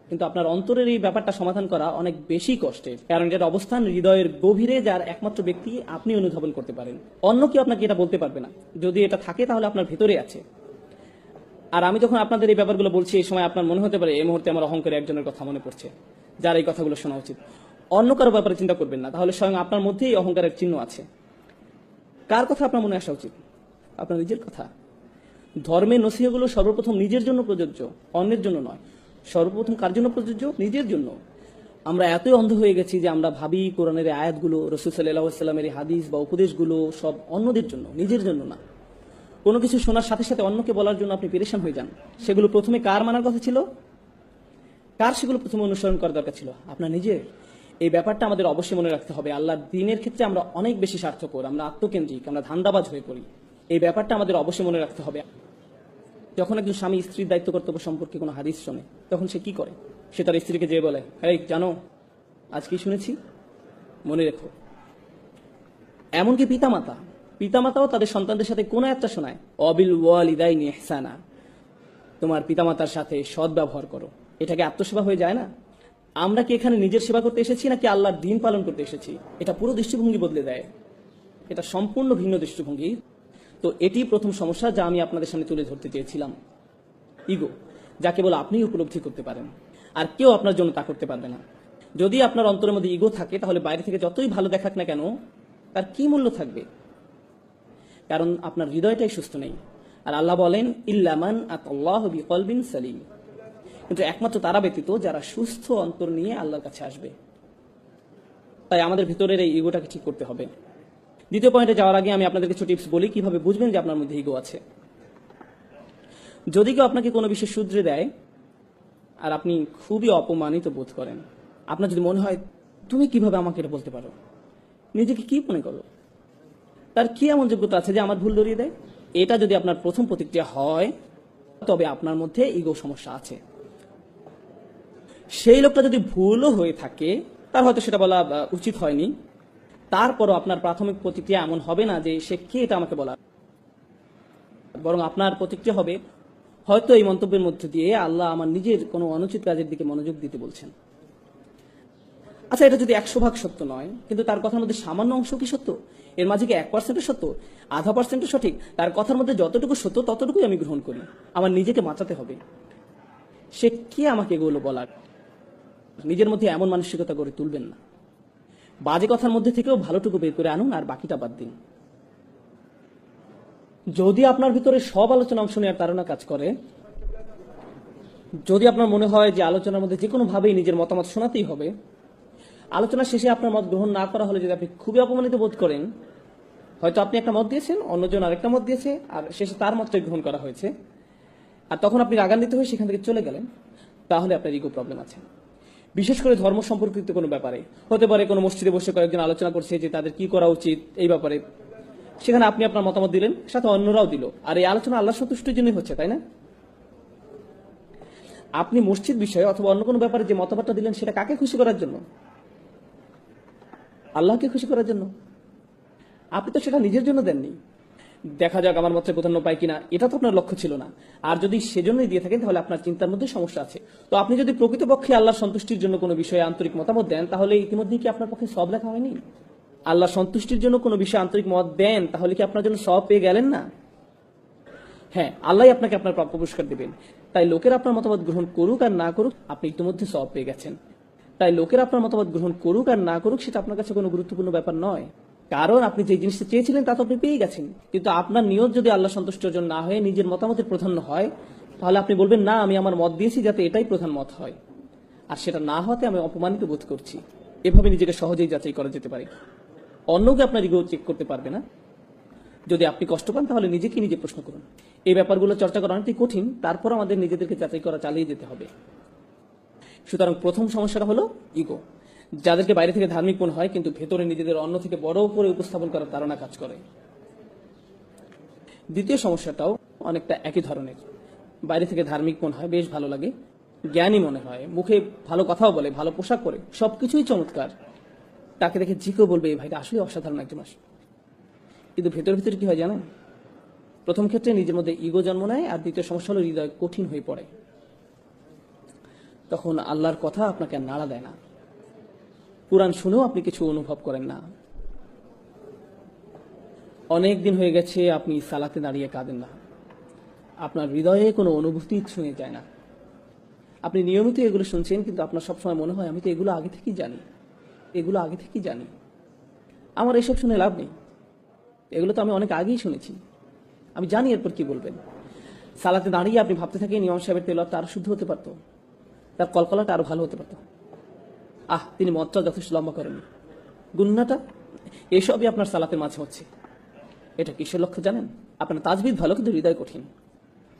কিন্তু আপনার অন্তরের এই ব্যাপারটা সমাধান করা অনেক বেশি কষ্টের, কারণ এটার অবস্থান হৃদয়ের গভীরে, যার একমাত্র ব্যক্তি আপনি অনুধাবন করতে পারেন, অন্য কেউ আপনাকে এটা বলতে পারবে না। যদি এটা থাকে তাহলে আপনার ভেতরে আছে। আর আমি যখন আপনাদের এই ব্যাপারগুলো বলছি, এই সময় আপনার মনে হতে পারে এই মুহূর্তে আমার অহংকারে একজনের কথা মনে পড়ছে যার এই কথাগুলো শোনা উচিত। অন্য কারো ব্যাপারে চিন্তা করবেন না, তাহলে স্বয়ং আপনার মধ্যেই এই অহংকারের চিহ্ন আছে। কার কথা আপনার মনে আসা উচিত? আপনার নিজের কথা। ধর্মের নসিহতগুলো সর্বপ্রথম নিজের জন্য প্রযোজ্য, অন্যের জন্য নয়। সর্বপ্রথম কার জন্য প্রযোজ্য? নিজের জন্য। আমরা এতই অন্ধ হয়ে গেছি যে আমরা ভাবি কোরআনের এই আয়াতগুলো, রাসূল সাল্লাল্লাহু আলাইহি ওয়াসাল্লামের এই হাদিস বা উপদেশগুলো সব অন্যদের জন্য, নিজের জন্য না। কোনো কিছু শোনার সাথে সাথে অন্যকে বলার জন্য আপনি পেরেশান হয়ে যান। সেগুলো প্রথমে কার মানার কথা ছিল? কার সেগুলো প্রথমে অনুসরণ করার দরকার ছিল? আপনার নিজের। এই ব্যাপারটা আমাদের অবশ্যই মনে রাখতে হবে। আল্লাহর দ্বীনের ক্ষেত্রে আমরা অনেক বেশি স্বার্থপর, আমরা আত্মকেন্দ্রিক, আমরা ধান্দাবাজ হয়ে পড়ি। এই ব্যাপারটা আমাদের অবশ্যই মনে রাখতে হবে। যখন একজন স্বামী স্ত্রীর দায়িত্ব কর্তব্য সম্পর্কে কোনো হাদিস শোনে, তখন সে কি করে? সে তার স্ত্রীকে যেয়ে বলে, এই জানো আজ কি শুনেছি, মনে রেখো। এমনকি পিতামাতাও তাদের সন্তানদের সাথে কোন একটা শোনায়, অবিল ওয়ালিদাইনি ইহসানা, তোমার পিতামাতার সাথে সৎ ব্যবহার করো। এটাকে আত্মসেবা হয়ে যায় না? আমরা কি এখানে নিজের সেবা করতে এসেছি নাকি আল্লাহর দ্বীন পালন করতে এসেছি? এটা পুরো দৃষ্টিভঙ্গি বদলে দেয়। এটা সম্পূর্ণ ভিন্ন দৃষ্টিভঙ্গি। তো এটি প্রথম সমস্যা যা আমি আপনাদের সামনে তুলে ধরতে চেয়েছিলাম। ইগো, যা কেবল আপনি উপলব্ধি করতে পারেন, আর কেউ আপনার জন্য তা করতে পারবে না। যদি আপনার অন্তরের মধ্যে ইগো থাকে, তাহলে বাইরে থেকে যতই ভালো দেখাক না কেন, তার কি মূল্য থাকবে? কারণ আপনার হৃদয়টাই সুস্থ নেই। আর আল্লাহ বলেন, ইল্লামান আতাল্লাহু বিকলবিন সালিম, কিন্তু একমাত্র তারা ব্যতীত যারা সুস্থ অন্তর নিয়ে আল্লাহর কাছে আসবে। তাই আমাদের ভিতরের এই ইগোটাকে ঠিক করতে হবে। দ্বিতীয় পয়েন্টে যাওয়ার আগে আমি আপনাদের কিছু টিপস বলি কিভাবে বুঝবেন যে আপনার মধ্যে ইগো আছে। যদি কেউ আপনাকে কোনো বিষয় শুধরে দেয় আর আপনি খুবই অপমানিত বোধ করেন, আপনার যদি মনে হয় তুমি কিভাবে আমাকে এটা বলতে পারো, নিজেকে কি মনে করো, তার কি এমন যোগ্যতা আছে যে আমার ভুল ধরিয়ে দেয়, এটা যদি আপনার প্রথম প্রতিক্রিয়া হয়, তবে আপনার মধ্যে ইগো সমস্যা আছে। সেই লোকটা যদি ভুলও হয়ে থাকে, তার হয়তো সেটা বলা উচিত হয়নি, তারপরও আপনার প্রাথমিক প্রতিক্রিয়া এমন হবে না যে সে কে এটা আমাকে বলা, বরং আপনার প্রতিক্রিয়া হবে, হয়তো এই মন্তব্যের মধ্যে দিয়ে আল্লাহ আমার নিজের কোনো অনুচিত কাজের দিকে মনোযোগ দিতে বলছেন। আচ্ছা, এটা যদি 100% সত্য নয়, কিন্তু তার কথার মধ্যে সামান্য অংশ কি সত্য? এর মাঝে কি 1% সত্য, 0.5% সঠিক? তার কথার মধ্যে যতটুকু সত্য ততটুকুই আমি গ্রহণ করি। আমার নিজেকে বাঁচাতে হবে। সে কে আমাকে এগুলো বলার? নিজের মধ্যে এমন মানসিকতা গড়ে তুলবেন না। বাজে কথার মধ্যে থেকেও ভালোটুকু বের করে আনুন, আর বাকিটা বাদ দিন। যদি আপনার ভিতরে সব আলোচনা অংশ নেওয়ার তাড়না কাজ করে, যদি আপনার মনে হয় যে আলোচনার মধ্যে যে কোনো ভাবেই নিজের মতামত শোনাতেই হবে, আলোচনা শেষে আপনার মত গ্রহণ না করা হলে যদি আপনি খুবই অপমানিত বোধ করেন, হয়তো আপনি একটা মত দিয়েছেন, অন্যজন আরেকটা মত দিয়েছে, আর শেষে তার মতটাই গ্রহণ করা হয়েছে, আর তখন আপনি রাগান্বিত হয়ে সেখান থেকে চলে গেলেন, তাহলে আপনার ইগো প্রবলেম আছে। বিশেষ করে ধর্ম সম্পর্কিত কোনো ব্যাপারে হতে পারে, কোনো মসজিদে বসে কয়েকজন আলোচনা করছে যে তাদের কি করা উচিত এই ব্যাপারে, সেখানে আপনি আপনার মতামত দিলেন, সাথে অন্যরাও দিল, আর এই আলোচনা আল্লাহ সন্তুষ্টির জন্যই হচ্ছে, তাই না? আপনি মসজিদ বিষয়ে অথবা অন্য কোনো ব্যাপারে যে মতামতটা দিলেন, সেটা কাকে খুশি করার জন্য? আল্লাহকে খুশি করার জন্য। আপনি তো সেটা নিজের জন্য দেননি, দেখা যাক আমার মতে প্রাধান্য পায় কিনা, এটা তো আপনার লক্ষ্য ছিল না। আর যদি সেজন্যই দিয়ে থাকেন, তাহলে আপনার চিন্তার মধ্যে সমস্যা আছে। তো আপনি যদি প্রকৃতপক্ষে আল্লাহর সন্তুষ্টির জন্য কোনো বিষয়ে আন্তরিক মতামত দেন, তাহলে ইতিমধ্যেই কি আপনার পক্ষে সব লেখা হয়নি? আল্লাহ সন্তুষ্টির জন্য কোনো বিষয়ে আন্তরিক মত দেন, তাহলে কি আপনার জন্য সব পেয়ে গেলেন না? হ্যাঁ, আল্লাহ আপনাকে আপনার প্রাপ্য পুরস্কার দেবেন। তাই লোকের আপনার মতামত গ্রহণ করুক আর না করুক, আপনি ইতিমধ্যে সব পেয়ে গেছেন। তাই লোকের আপনার মতামত গ্রহণ করুক আর না করুক, সেটা আপনার কাছে কোনো গুরুত্বপূর্ণ ব্যাপার নয়, কারণ আপনি যে জিনিসটা চেয়েছিলেন তা তো আপনি পেয়ে গেছেন। কিন্তু আপনার নিয়ত যদি আল্লাহ সন্তুষ্ট অর্জন না হয়ে নিজের মতামতের প্রাধান্য হয়, তাহলে আপনি বলবেন, না, আমি আমার মত দিয়েছি যাতে এটাই প্রধান মত হয়, আর সেটা না হতে আমি অপমানিত বোধ করছি। এভাবে নিজেকে সহজেই যাচাই করা যেতে পারে। অন্যকে আপনার ইগো চেক করতে পারবে না। যদি আপনি কষ্ট পান, তাহলে নিজেকে নিজে প্রশ্ন করুন। এই ব্যাপারগুলো চর্চা করা অনেকটাই কঠিন, তারপর আমাদের নিজেদেরকে যাচাই করা চালিয়ে যেতে হবে। সুতরাং প্রথম সমস্যাটা হলো ইগো, যাদেরকে বাইরে থেকে ধার্মিক মনে হয়, কিন্তু ভেতরে নিজেদের অন্য থেকে বড় করে উপস্থাপন করার ধারণা কাজ করে। দ্বিতীয় সমস্যাটাও অনেকটা একই ধরনের। বাইরে থেকে ধার্মিক মনে হয়, বেশ ভালো লাগে, জ্ঞানী মনে হয়, মুখে ভালো কথাও বলে, ভালো পোশাক পরে, সবকিছুই চমৎকার, তাকে দেখে যে কেউ বলবে এই ভাইটা আসলে অসাধারণ একজন মানুষ। কিন্তু ভেতর ভিতরে কি হয় জানেন? প্রথম ক্ষেত্রে নিজের মধ্যে ইগো জন্ম নেয়, আর দ্বিতীয় সমস্যা হলো হৃদয় কঠিন হয়ে পড়ে। তখন আল্লাহর কথা আপনাকে আর নাড়া দেয় না, কোরআন শুনেও আপনি কিছু অনুভব করেন না। অনেক দিন হয়ে গেছে আপনি সালাতে দাঁড়িয়ে কাঁদেন না, আপনার হৃদয়ে কোনো অনুভূতি ছুঁয়ে যায় না। আপনি নিয়মিত এগুলো শুনছেন, কিন্তু আপনার সবসময় মনে হয় আমি তো এগুলো আগে থেকেই জানি, আমার এসব শুনে লাভ নেই, এগুলো তো আমি অনেক আগেই শুনেছি, আমি জানি এরপর কি বলবেন। সালাতে দাঁড়িয়ে আপনি ভাবতে থাকেন ইমাম সাহেবের তেলাওয়াতটা আরো শুদ্ধ হতে পারতো, তার কলকলাটা আরো ভালো হতে পারতো, তিনি মতটা যথেষ্ট লম্বা করেন, গুন্নাটা, এসবই আপনার সালাতের মাঝে হচ্ছে। এটা কিসের লক্ষ্য জানেন? আপনার তাজবিদ ভালো, কিন্তু হৃদয় কঠিন।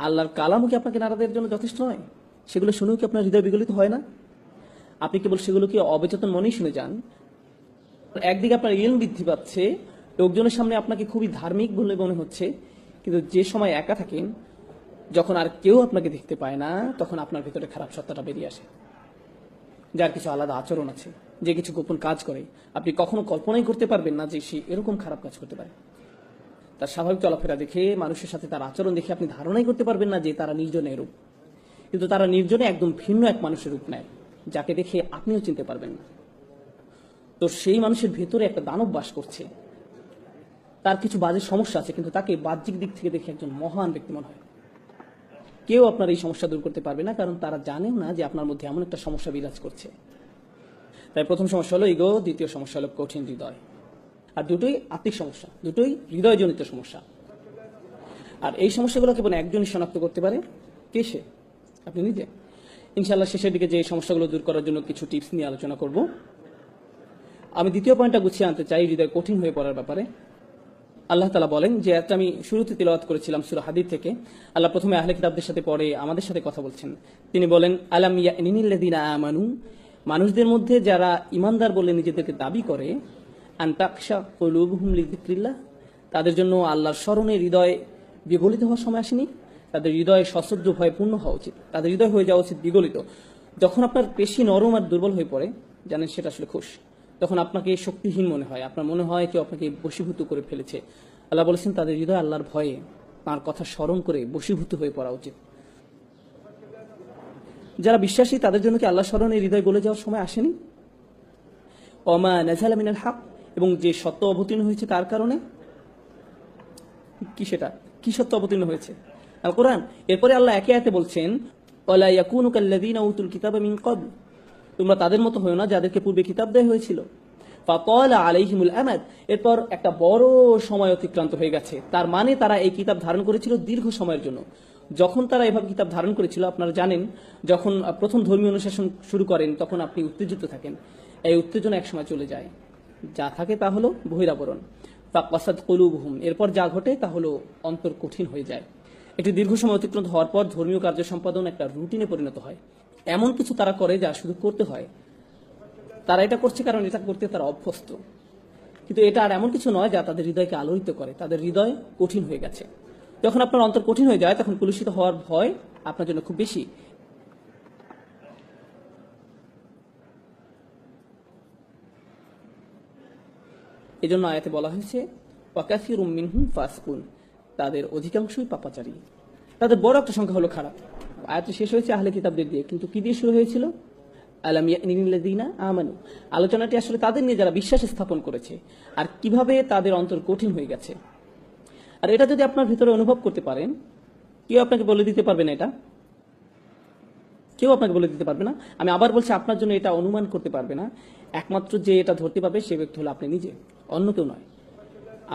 আল্লাহর কালামও কি আপনাকে নাড়া দেওয়ার জন্য যথেষ্ট নয়? সেগুলো শুনেও কি আপনার হৃদয় বিগলিত হয় না? আপনি কেবল সেগুলোকে অবচেতন মনেই শুনে যান। একদিকে আপনার ইলম বৃদ্ধি পাচ্ছে, লোকজনের সামনে আপনাকে খুবই ধার্মিক বলে মনে হচ্ছে, কিন্তু যে সময় একা থাকেন, যখন আর কেউ আপনাকে দেখতে পায় না, তখন আপনার ভিতরে খারাপ সত্তাটা বেরিয়ে আসে, যার কিছু আলাদা আচরণ আছে, যে কিছু গোপন কাজ করে, আপনি কখনো কল্পনাই করতে পারবেন না যে সে এরকম খারাপ কাজ করতে পারে। তার স্বাভাবিক চলাফেরা দেখে, মানুষের সাথে তার আচরণ দেখে আপনি ধারণাই করতে পারবেন না যে তারা নির্জনে এরূপ, কিন্তু তারা নির্জনে একদম ভিন্ন এক মানুষের রূপ নেয়, যাকে দেখে আপনিও চিনতে পারবেন না। তো সেই মানুষের ভেতরে একটা দানব বাস করছে, তার কিছু বাজে সমস্যা আছে, কিন্তু তাকে বাহ্যিক দিক থেকে দেখে একজন মহান ব্যক্তি মনে হয়। কেউ আপনার এই সমস্যা দূর করতে পারবে না, কারণ তারা জানেও না যে আপনার মধ্যে এমন একটা সমস্যা বিরাজ করছে। তাই প্রথম সমস্যা হলো ইগো, দ্বিতীয় সমস্যা হলো কঠিন হৃদয়। আর দুটোই আত্মিক সমস্যা, দুটোই হৃদয়জনিত সমস্যা। আর এই সমস্যাগুলো কেবল একজনই শনাক্ত করতে পারে। কে সে? আপনি নিজে। ইনশাআল্লাহ শেষের দিকে যে এই সমস্যাগুলো দূর করার জন্য কিছু টিপস নিয়ে আলোচনা করব। আমি দ্বিতীয় পয়েন্টটা গুছিয়ে আনতে চাই, হৃদয় কঠিন হয়ে পড়ার ব্যাপারে। আল্লাহ তাআলা বলেন, যে একটা আমি শুরুতে তিলাওয়াত করেছিলাম সূরা হাদীদ থেকে, আল্লাহ প্রথমে আহলে কিতাবদের সাথে পরে আমাদের সাথে কথা বলছেন। তিনি বলেন, আলাম ইয়ানিনিল্লাযিনা আমানু, মানুষদের মধ্যে যারা ইমানদার বলে নিজেদেরকে দাবি করে, আন তাকশা কুলুবুহুম লিযিকরিল্লাহ, তাদের জন্য আল্লাহর স্মরণে হৃদয় বিগলিত হওয়ার সময় আসেনি। তাদের হৃদয় সশ্রদ্ধ ভয়ে পূর্ণ হওয়া উচিত, তাদের হৃদয় হয়ে যাওয়া উচিত বিগলিত। যখন আপনার পেশি নরম আর দুর্বল হয়ে পড়ে, জানেন সেটা আসলে খুশ, তখন আপনাকে শক্তিহীন মনে হয়, আপনার মনে হয় কেউ আপনাকে বশীভূত করে ফেলেছে। আল্লাহ বলেছেন তাদের হৃদয় আল্লাহর ভয়ে, তাঁর কথা স্মরণ করে বশীভূত হয়ে পড়া উচিত। যারা বিশ্বাসী তাদের জন্য কি আল্লাহ স্মরণে হৃদয় গলে যাওয়ার সময় আসেনি? ওমা নাযালা মিনাল হক, এবং যে সত্য অবতীর্ণ হয়েছে তার কারণে। কি সেটা? কি সত্য অবতীর্ণ হয়েছে? আল কোরআন। এরপরে আল্লাহ একে একে বলছেন, ওয়ালা ইয়াকুনু কাল্লাযীনা উতুল কিতাবা মিন ক্বাবল, তোমরা তাদের মতো হয়ো না যাদেরকে পূর্বে কিতাব দেওয়া হয়েছিল। ফাতালা আলাইহিমুল আমাদ, এরপর একটা বড় সময় অতিক্রান্ত হয়ে গেছে। তার মানে তারা এই কিতাব ধারণ করেছিল দীর্ঘ সময়ের জন্য। যখন তারা এভাবে কিতাব ধারণ করেছিল, আপনারা জানেন যখন প্রথম ধর্মীয় অনুশাসন শুরু করেন তখন আপনি উত্তেজিত থাকেন, এই উত্তেজনা একসময় চলে যায়, যা থাকে তা হলো বহিরাবরণ। ফাকাসাদ কুলুবুহুম, এরপর যা ঘটে তা হলো অন্তর কঠিন হয়ে যায়। একটি দীর্ঘ সময় অতিক্রান্ত হওয়ার পর ধর্মীয় কার্য সম্পাদন একটা রুটিনে পরিণত হয়। এমন কিছু তারা করে যা শুধু করতে হয়, তারা এটা করছে কারণ এটা করতে তারা অভ্যস্ত, কিন্তু এটা আর এমন কিছু নয় যা তাদের হৃদয়কে আলোড়িত করে। তাদের হৃদয় কঠিন হয়ে গেছে। যখন আপনার অন্তর কঠিন হয়ে যায়, তখন কলুষিত হওয়ার ভয় আপনার জন্য খুব বেশি। এজন্য আয়াতে বলা হয়েছে ওয়াকাসিরুম মিনহুম ফাসকুন, তাদের অধিকাংশই পাপাচারী, তাদের বড় একটা সংখ্যা হলো খারাপ। আয়াতটি শেষ হয়েছে আহলে কিতাবদের দিয়ে, কিন্তু কি দিয়ে শুরু হয়েছিল? আলাম ইয়ানিল্লাযীনা আমানু, আলোচনাটি আসলে তাদের নিয়ে যারা বিশ্বাস স্থাপন করেছে, আর কিভাবে তাদের অন্তর কঠিন হয়ে গেছে। আর এটা যদি আপনার ভিতরে অনুভব করতে পারেন, কেউ আপনাকে বলে দিতে পারবে না, এটা কেউ আপনাকে বলে দিতে পারবে না। আমি আবার বলছি, আপনার জন্য এটা অনুমান করতে পারবে না। একমাত্র যে এটা ধরতে পারবে সে ব্যক্তি হলো আপনি নিজে, অন্য কেউ নয়।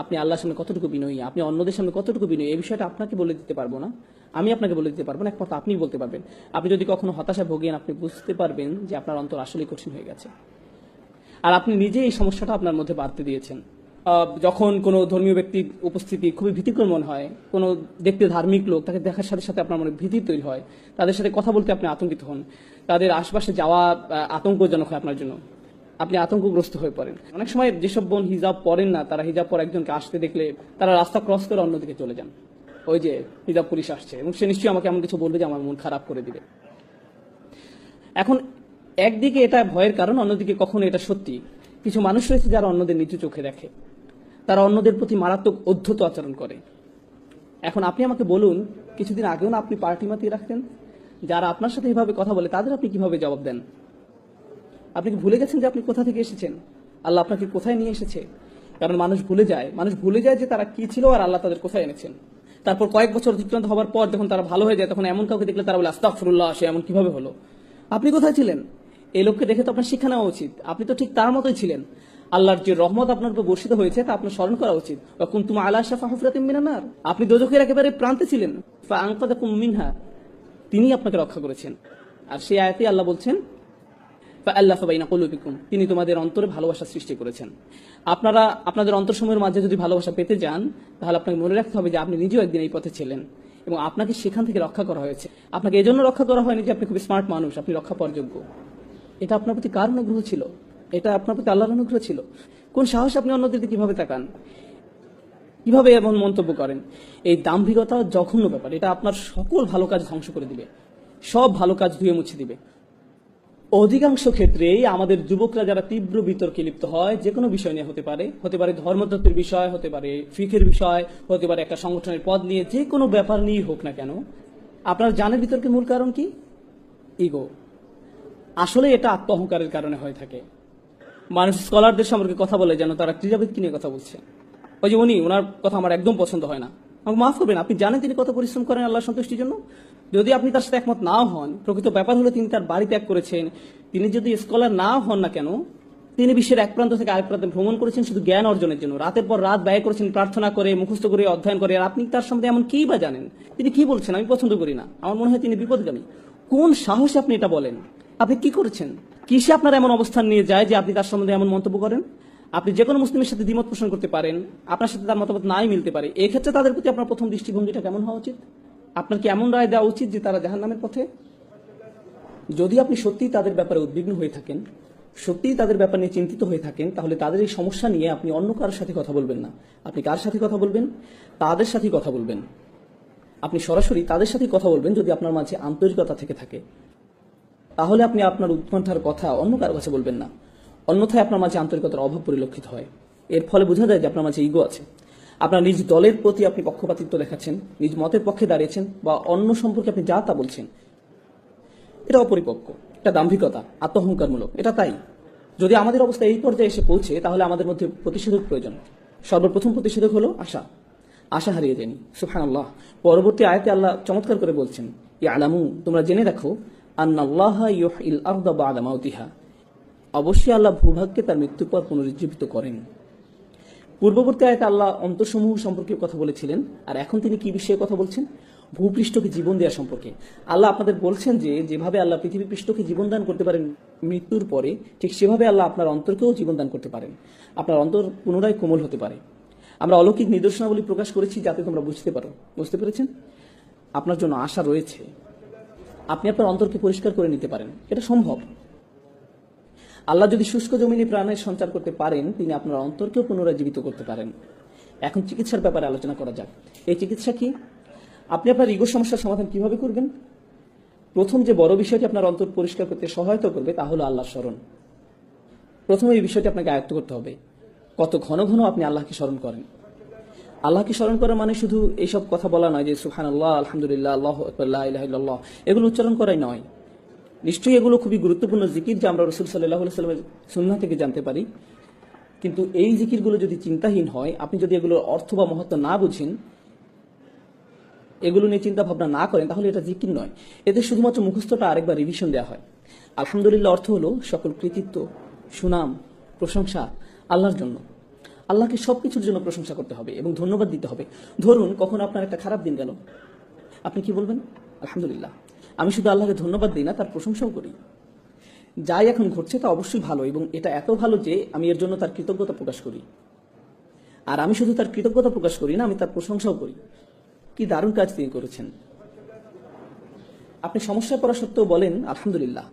আপনি আল্লাহর সামনে কতটুকু বিনয়ী, আপনি অন্যদের সামনে কতটুকু বিনয়ী, এই বিষয়টা আপনাকে বলে দিতে পারবো না, আমি আপনাকে বলে দিতে পারবো না, একমাত্র আপনি বলতে পারবেন। আপনি যদি কখনো হতাশা ভোগেন, আপনি বুঝতে পারবেন যে আপনার অন্তর আসলেই কঠিন হয়ে গেছে, আর আপনি নিজে এই সমস্যাটা আপনার মধ্যে বাড়তে দিয়েছেন। যখন কোনো ধর্মীয় ব্যক্তির উপস্থিতি খুবই ভীতিকর মনে হয়, কোনো দেখতে ধার্মিক লোক, তাকে দেখার সাথে সাথে আপনার মনে ভীতি তৈরি হয়, তাদের সাথে কথা বলতে আপনি আতঙ্কিত হন, তাদের আশপাশে যাওয়া আতঙ্কজনক হয় আপনার জন্য, আপনি আতঙ্কগ্রস্ত হয়ে পড়েন। অনেক সময় যেসব বোন হিজাব পরেন না, তারা হিজাব পর একজনকে আসতে দেখলে তারা রাস্তা ক্রস করে অন্যদিকে চলে যান, ওই যে হিজাব পুলিশ আসছে, এবং সে নিশ্চয়ই আমাকে এমন কিছু বলবে যে আমার মন খারাপ করে দিবে। এখন একদিকে এটা ভয়ের কারণ, অন্যদিকে কখনো এটা সত্যি। কিছু মানুষ রয়েছে যারা অন্যদের নিচু চোখে দেখে, তারা অন্যদের প্রতি মারাত্মক অধ্যত আচরণ করে। এখন আপনি আমাকে বলুন, কিছুদিন আগেও না আপনি পার্টি মাতিয়ে রাখতেন? যারা আপনার সাথে এইভাবে কথা বলে তাদের আপনি কিভাবে জবাব দেন? আপনি কি ভুলে গেছেন যে আপনি কোথা থেকে এসেছেন? আল্লাহ আপনাকে কোথায় নিয়ে এসেছে? কারণ মানুষ ভুলে যায় যে তারা কি ছিল আর আল্লাহ তাদের কোথায় এনেছেন। তারপর কয়েক বছর অতিক্রান্ত হওয়ার পর যখন তারা ভালো হয়ে যায়, তখন এমন কাউকে দেখলে তারা বলে আস্তাগফিরুল্লাহ, সে এমন কিভাবে হলো? আপনি কোথায় ছিলেন? এই লোককে দেখে তো আপনার শিক্ষা নেওয়া উচিত। আপনি তো ঠিক তার মতোই ছিলেন। আল্লাহর যে রহমত আপনার উপর বর্ষিত হয়েছে তা আপনার স্মরণ করা উচিত। কুনতুম আলা শাফা হুফরাতিম মিনান নার, আপনি দোজখের একেবারে প্রান্তে ছিলেন। ফাআনকাযাকুম মিনহা, তিনি আপনাকে রক্ষা করেছেন। আর সেই আয়াতে আল্লাহ বলছেন ফাআল্লাফা বাইনা কুলুবিকুম, তিনি তোমাদের অন্তরে ভালোবাসা সৃষ্টি করেছেন। আপনারা আপনাদের অন্তরসমূহের মাঝে যদি ভালোবাসা পেতে যান, তাহলে আপনাকে মনে রাখতে হবে যে আপনি নিজেও একদিন এই পথে ছিলেন এবং আপনাকে সেখান থেকে রক্ষা করা হয়েছে। আপনাকে এজন্য রক্ষা করা হয়নি যে আপনি খুব স্মার্ট মানুষ, আপনি রক্ষা পাওয়ার যোগ্য। এটা আপনার প্রতি কার অনুগ্রহ ছিল? এটা আপনার প্রতি আল্লাহর অনুগ্রহ ছিল। কোন সাহস আপনি অন্যদের দিকে কিভাবে তাকান, কিভাবে এমন মন্তব্য করেন? এই দাম্ভিকতা জঘন্য ব্যাপার। এটা আপনার সকল ভালো কাজ ধ্বংস করে দিবে, সব ভালো কাজ ধুয়ে মুছে দিবে। অধিকাংশ ক্ষেত্রেই আমাদের যুবকরা যারা তীব্র বিতর্কে লিপ্ত হয়, যে কোনো বিষয় নিয়ে হতে পারে ধর্মতত্ত্বের বিষয়, হতে পারে ফিকের বিষয়, হতে পারে একটা সংগঠনের পদ নিয়ে, যে কোনো ব্যাপার নিয়ে হোক না কেন, আপনার জানের বিতর্কের মূল কারণ কি? ইগো। আসলে এটা আত্ম অহংকারের কারণে হয়ে থাকে। মানুষ স্কলারদের সম্পর্কে কথা বলে যেন তারা ক্রীড়াবিদকে নিয়ে কথা বলছে। ওই যে ওনার কথা আমার একদম পছন্দ হয় না, আমাকে মাফ করবেন, আপনি জানেন তিনি কত পরিশ্রম করেন আল্লাহর সন্তুষ্টির জন্য। যদি আপনি তার সাথে একমত নাও হন, প্রকৃত ব্যাপার হলো তিনি তার বাড়ি ত্যাগ করেছেন। তিনি যদি স্কলার নাও হন না কেন, তিনি বিশ্বের এক প্রান্ত থেকে আরেক প্রান্তে ভ্রমণ করেছেন শুধু জ্ঞান অর্জনের জন্য। রাতের পর রাত ব্যয় করেছেন প্রার্থনা করে, মুখস্থ করে, অধ্যয়ন করে। আর আপনি তার সম্বন্ধে এমন কি বা জানেন? তিনি কি বলছেন আমি পছন্দ করি না, আমার মনে হয় তিনি বিপদগামী। কোন সাহসে আপনি এটা বলেন? আপনি কি করেছেন? কিসে আপনার এমন অবস্থান নিয়ে যায় যে আপনি তার সম্বন্ধে এমন মন্তব্য করেন? আপনি যে কোনো মুসলিমের সাথে দ্বিমত পোষণ করতে পারেন, আপনার সাথে তার মতামত নাই মিলতে পারে। এক্ষেত্রে তাদের প্রতি আপনার প্রথম দৃষ্টিভঙ্গিটা কেমন হওয়া উচিত? আপনার কি এমন রায় দেওয়া উচিত যে তারা জাহান্নামের পথে? যদি আপনি সত্যিই তাদের ব্যাপারে উদ্বিগ্ন হয়ে থাকেন, সত্যিই তাদের ব্যাপার নিয়ে চিন্তিত হয়ে থাকেন, তাহলে তাদের এই সমস্যা নিয়ে আপনি অন্য কারোর সাথে কথা বলবেন না। আপনি কার সাথে কথা বলবেন? তাদের সাথেই কথা বলবেন। আপনি সরাসরি তাদের সাথেই কথা বলবেন যদি আপনার মাঝে আন্তরিকতা থেকে থাকে। তাহলে আপনি আপনার উৎকণ্ঠার কথা অন্য কারো কাছে বলবেন না। অন্যথায় আপনার মাঝে আন্তরিকতার অভাব পরিলক্ষিত হয়। এর ফলে বোঝা যায় যে আপনার মাঝে ইগো আছে। আপনার নিজ দলের প্রতি আপনি পক্ষপাতিত্ব দেখাচ্ছেন, নিজ মতের পক্ষে দাঁড়িয়েছেন, বা অন্য সম্পর্কে আপনি যা তা বলছেন। এটা অপরিপক্ক, এটা দাম্ভিকতা, আত্মহংকারমূলক। এটা তাই যদি আমাদের অবস্থা এই পর্যায়ে এসে পৌঁছে, তাহলে আমাদের মধ্যে প্রতিষেধক প্রয়োজন। সর্বপ্রথম প্রতিষেধক হলো আশা হারিয়ে যায়নি। সুবহানাল্লাহ। পরবর্তী আয়াতে আল্লাহ চমৎকার করে বলছেন, ইয়ালামু, তোমরা জেনে রাখো, আন্নাল্লাহা ইউহয়িল আরদা বা'দা মাউতিহা, অবশ্যই আল্লাহ ভূভাগকে তার মৃত্যুর পর পুনরুজ্জীবিত করেন। পূর্ববর্তী আয়াতে আল্লাহ অন্তরসমূহ সম্পর্কে কথা বলেছিলেন, আর এখন তিনি কি বিষয়ে কথা বলছেন? ভূপৃষ্ঠকে জীবন দেওয়া সম্পর্কে। আল্লাহ আপনাদের বলছেন যে যেভাবে আল্লাহ পৃথিবী পৃষ্ঠকে জীবন দান করতে পারেন মৃত্যুর পরে, ঠিক সেভাবে আল্লাহ আপনার অন্তরকেও জীবন দান করতে পারেন। আপনার অন্তর পুনরায় কোমল হতে পারে। আমরা অলৌকিক নিদর্শনাবলী প্রকাশ করেছি যাতে তোমরা বুঝতে পারো। বুঝতে পেরেছেন? আপনার জন্য আশা রয়েছে। আপনি আপনার অন্তরকে পরিষ্কার করে নিতে পারেন, এটা সম্ভব। আল্লাহ যদি শুষ্ক জমিনে প্রাণের সঞ্চার করতে পারেন, তিনি আপনার অন্তরকেও পুনরায় জীবিত করতে পারেন। এখন চিকিৎসার ব্যাপারে আলোচনা করা যাক। এই চিকিৎসা কি? আপনি আপনার ইগো সমস্যার সমাধান কিভাবে করবেন? প্রথম যে বড় বিষয়টি আপনার অন্তর পরিষ্কার করতে সহায়তা করবে তা হলো আল্লাহর স্মরণ। প্রথমে এই বিষয়টি আপনাকে আয়ত্ত করতে হবে। কত ঘন ঘন আপনি আল্লাহকে স্মরণ করেন। আল্লাহকে স্মরণ করা মানে শুধু এইসব কথা বলা নয় যে সুবহানাল্লাহ, আলহামদুলিল্লাহ, আল্লাহু আকবার, লা ইলাহা ইল্লাল্লাহ, এগুলো উচ্চারণ করাই নয়। নিশ্চয়ই এগুলো খুবই গুরুত্বপূর্ণ জিকির, যা আমরা রাসূল সাল্লাল্লাহু আলাইহি ওয়াসাল্লামের সুন্নাহ থেকে জানতে পারি। কিন্তু এই জিকিরগুলো যদি চিন্তাহীন হয়, আপনি যদি এগুলোর অর্থ বা মহত্ব না বুঝেন, এগুলো নিয়ে চিন্তা ভাবনা না করেন, তাহলে এটা জিকির নয়। এতে শুধুমাত্র মুখস্থটা আরেকবার রিভিশন দেওয়া হয়। আলহামদুলিল্লাহ অর্থ হলো সকল কৃতিত্ব, সুনাম, প্রশংসা আল্লাহর জন্য। আল্লাহকে সবকিছুর জন্য প্রশংসা করতে হবে এবং ধন্যবাদ দিতে হবে। ধরুন কখনো আপনার একটা খারাপ দিন গেল, আপনি কি বলবেন? আলহামদুলিল্লাহ। আমি শুধু আল্লাহকে ধন্যবাদ দিই না, তার প্রশংসাও করি। যাই এখন ঘটছে তা অবশ্যই ভালো, এবং এটা এত ভালো যে আমি এর জন্য তার কৃতজ্ঞতা প্রকাশ করি। আর আমি শুধু তার কৃতজ্ঞতা প্রকাশ করি না, আমি তার প্রশংসাও করি। কি দারুণ কাজ তিনি করেছেন। আপনি সমস্যায় পড়া সত্ত্বেও বলেন আলহামদুলিল্লাহ।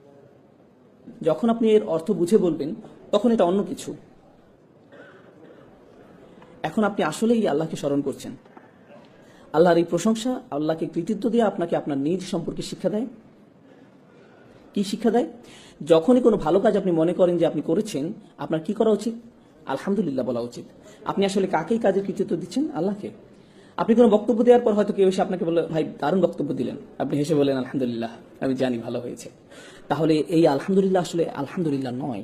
যখন আপনি এর অর্থ বুঝে বলবেন, তখন এটা অন্য কিছু। এখন আপনি আসলেই আল্লাহকে স্মরণ করছেন। আল্লাহর এই প্রশংসা, আল্লাহকে কৃতিত্ব দিয়ে আপনাকে আপনার নিজ সম্পর্কে শিক্ষা দেয়। কি শিক্ষা দেয়? যখনই কোনো ভালো কাজ আপনি মনে করেন যে আপনি করেছেন, আপনার কি করা উচিত? আলহামদুলিল্লাহ বলা উচিত। আপনি আসলে কাকেই কাজের কৃতিত্ব দিচ্ছেন? আল্লাহকে। আপনি কোনো বক্তব্য দেওয়ার পর হয়তো কেউ এসে আপনাকে বলে, ভাই দারুণ বক্তব্য দিলেন, আপনি হেসে বলেন আলহামদুলিল্লাহ, আমি জানি ভালো হয়েছে। তাহলে এই আলহামদুলিল্লাহ আসলে আলহামদুলিল্লাহ নয়।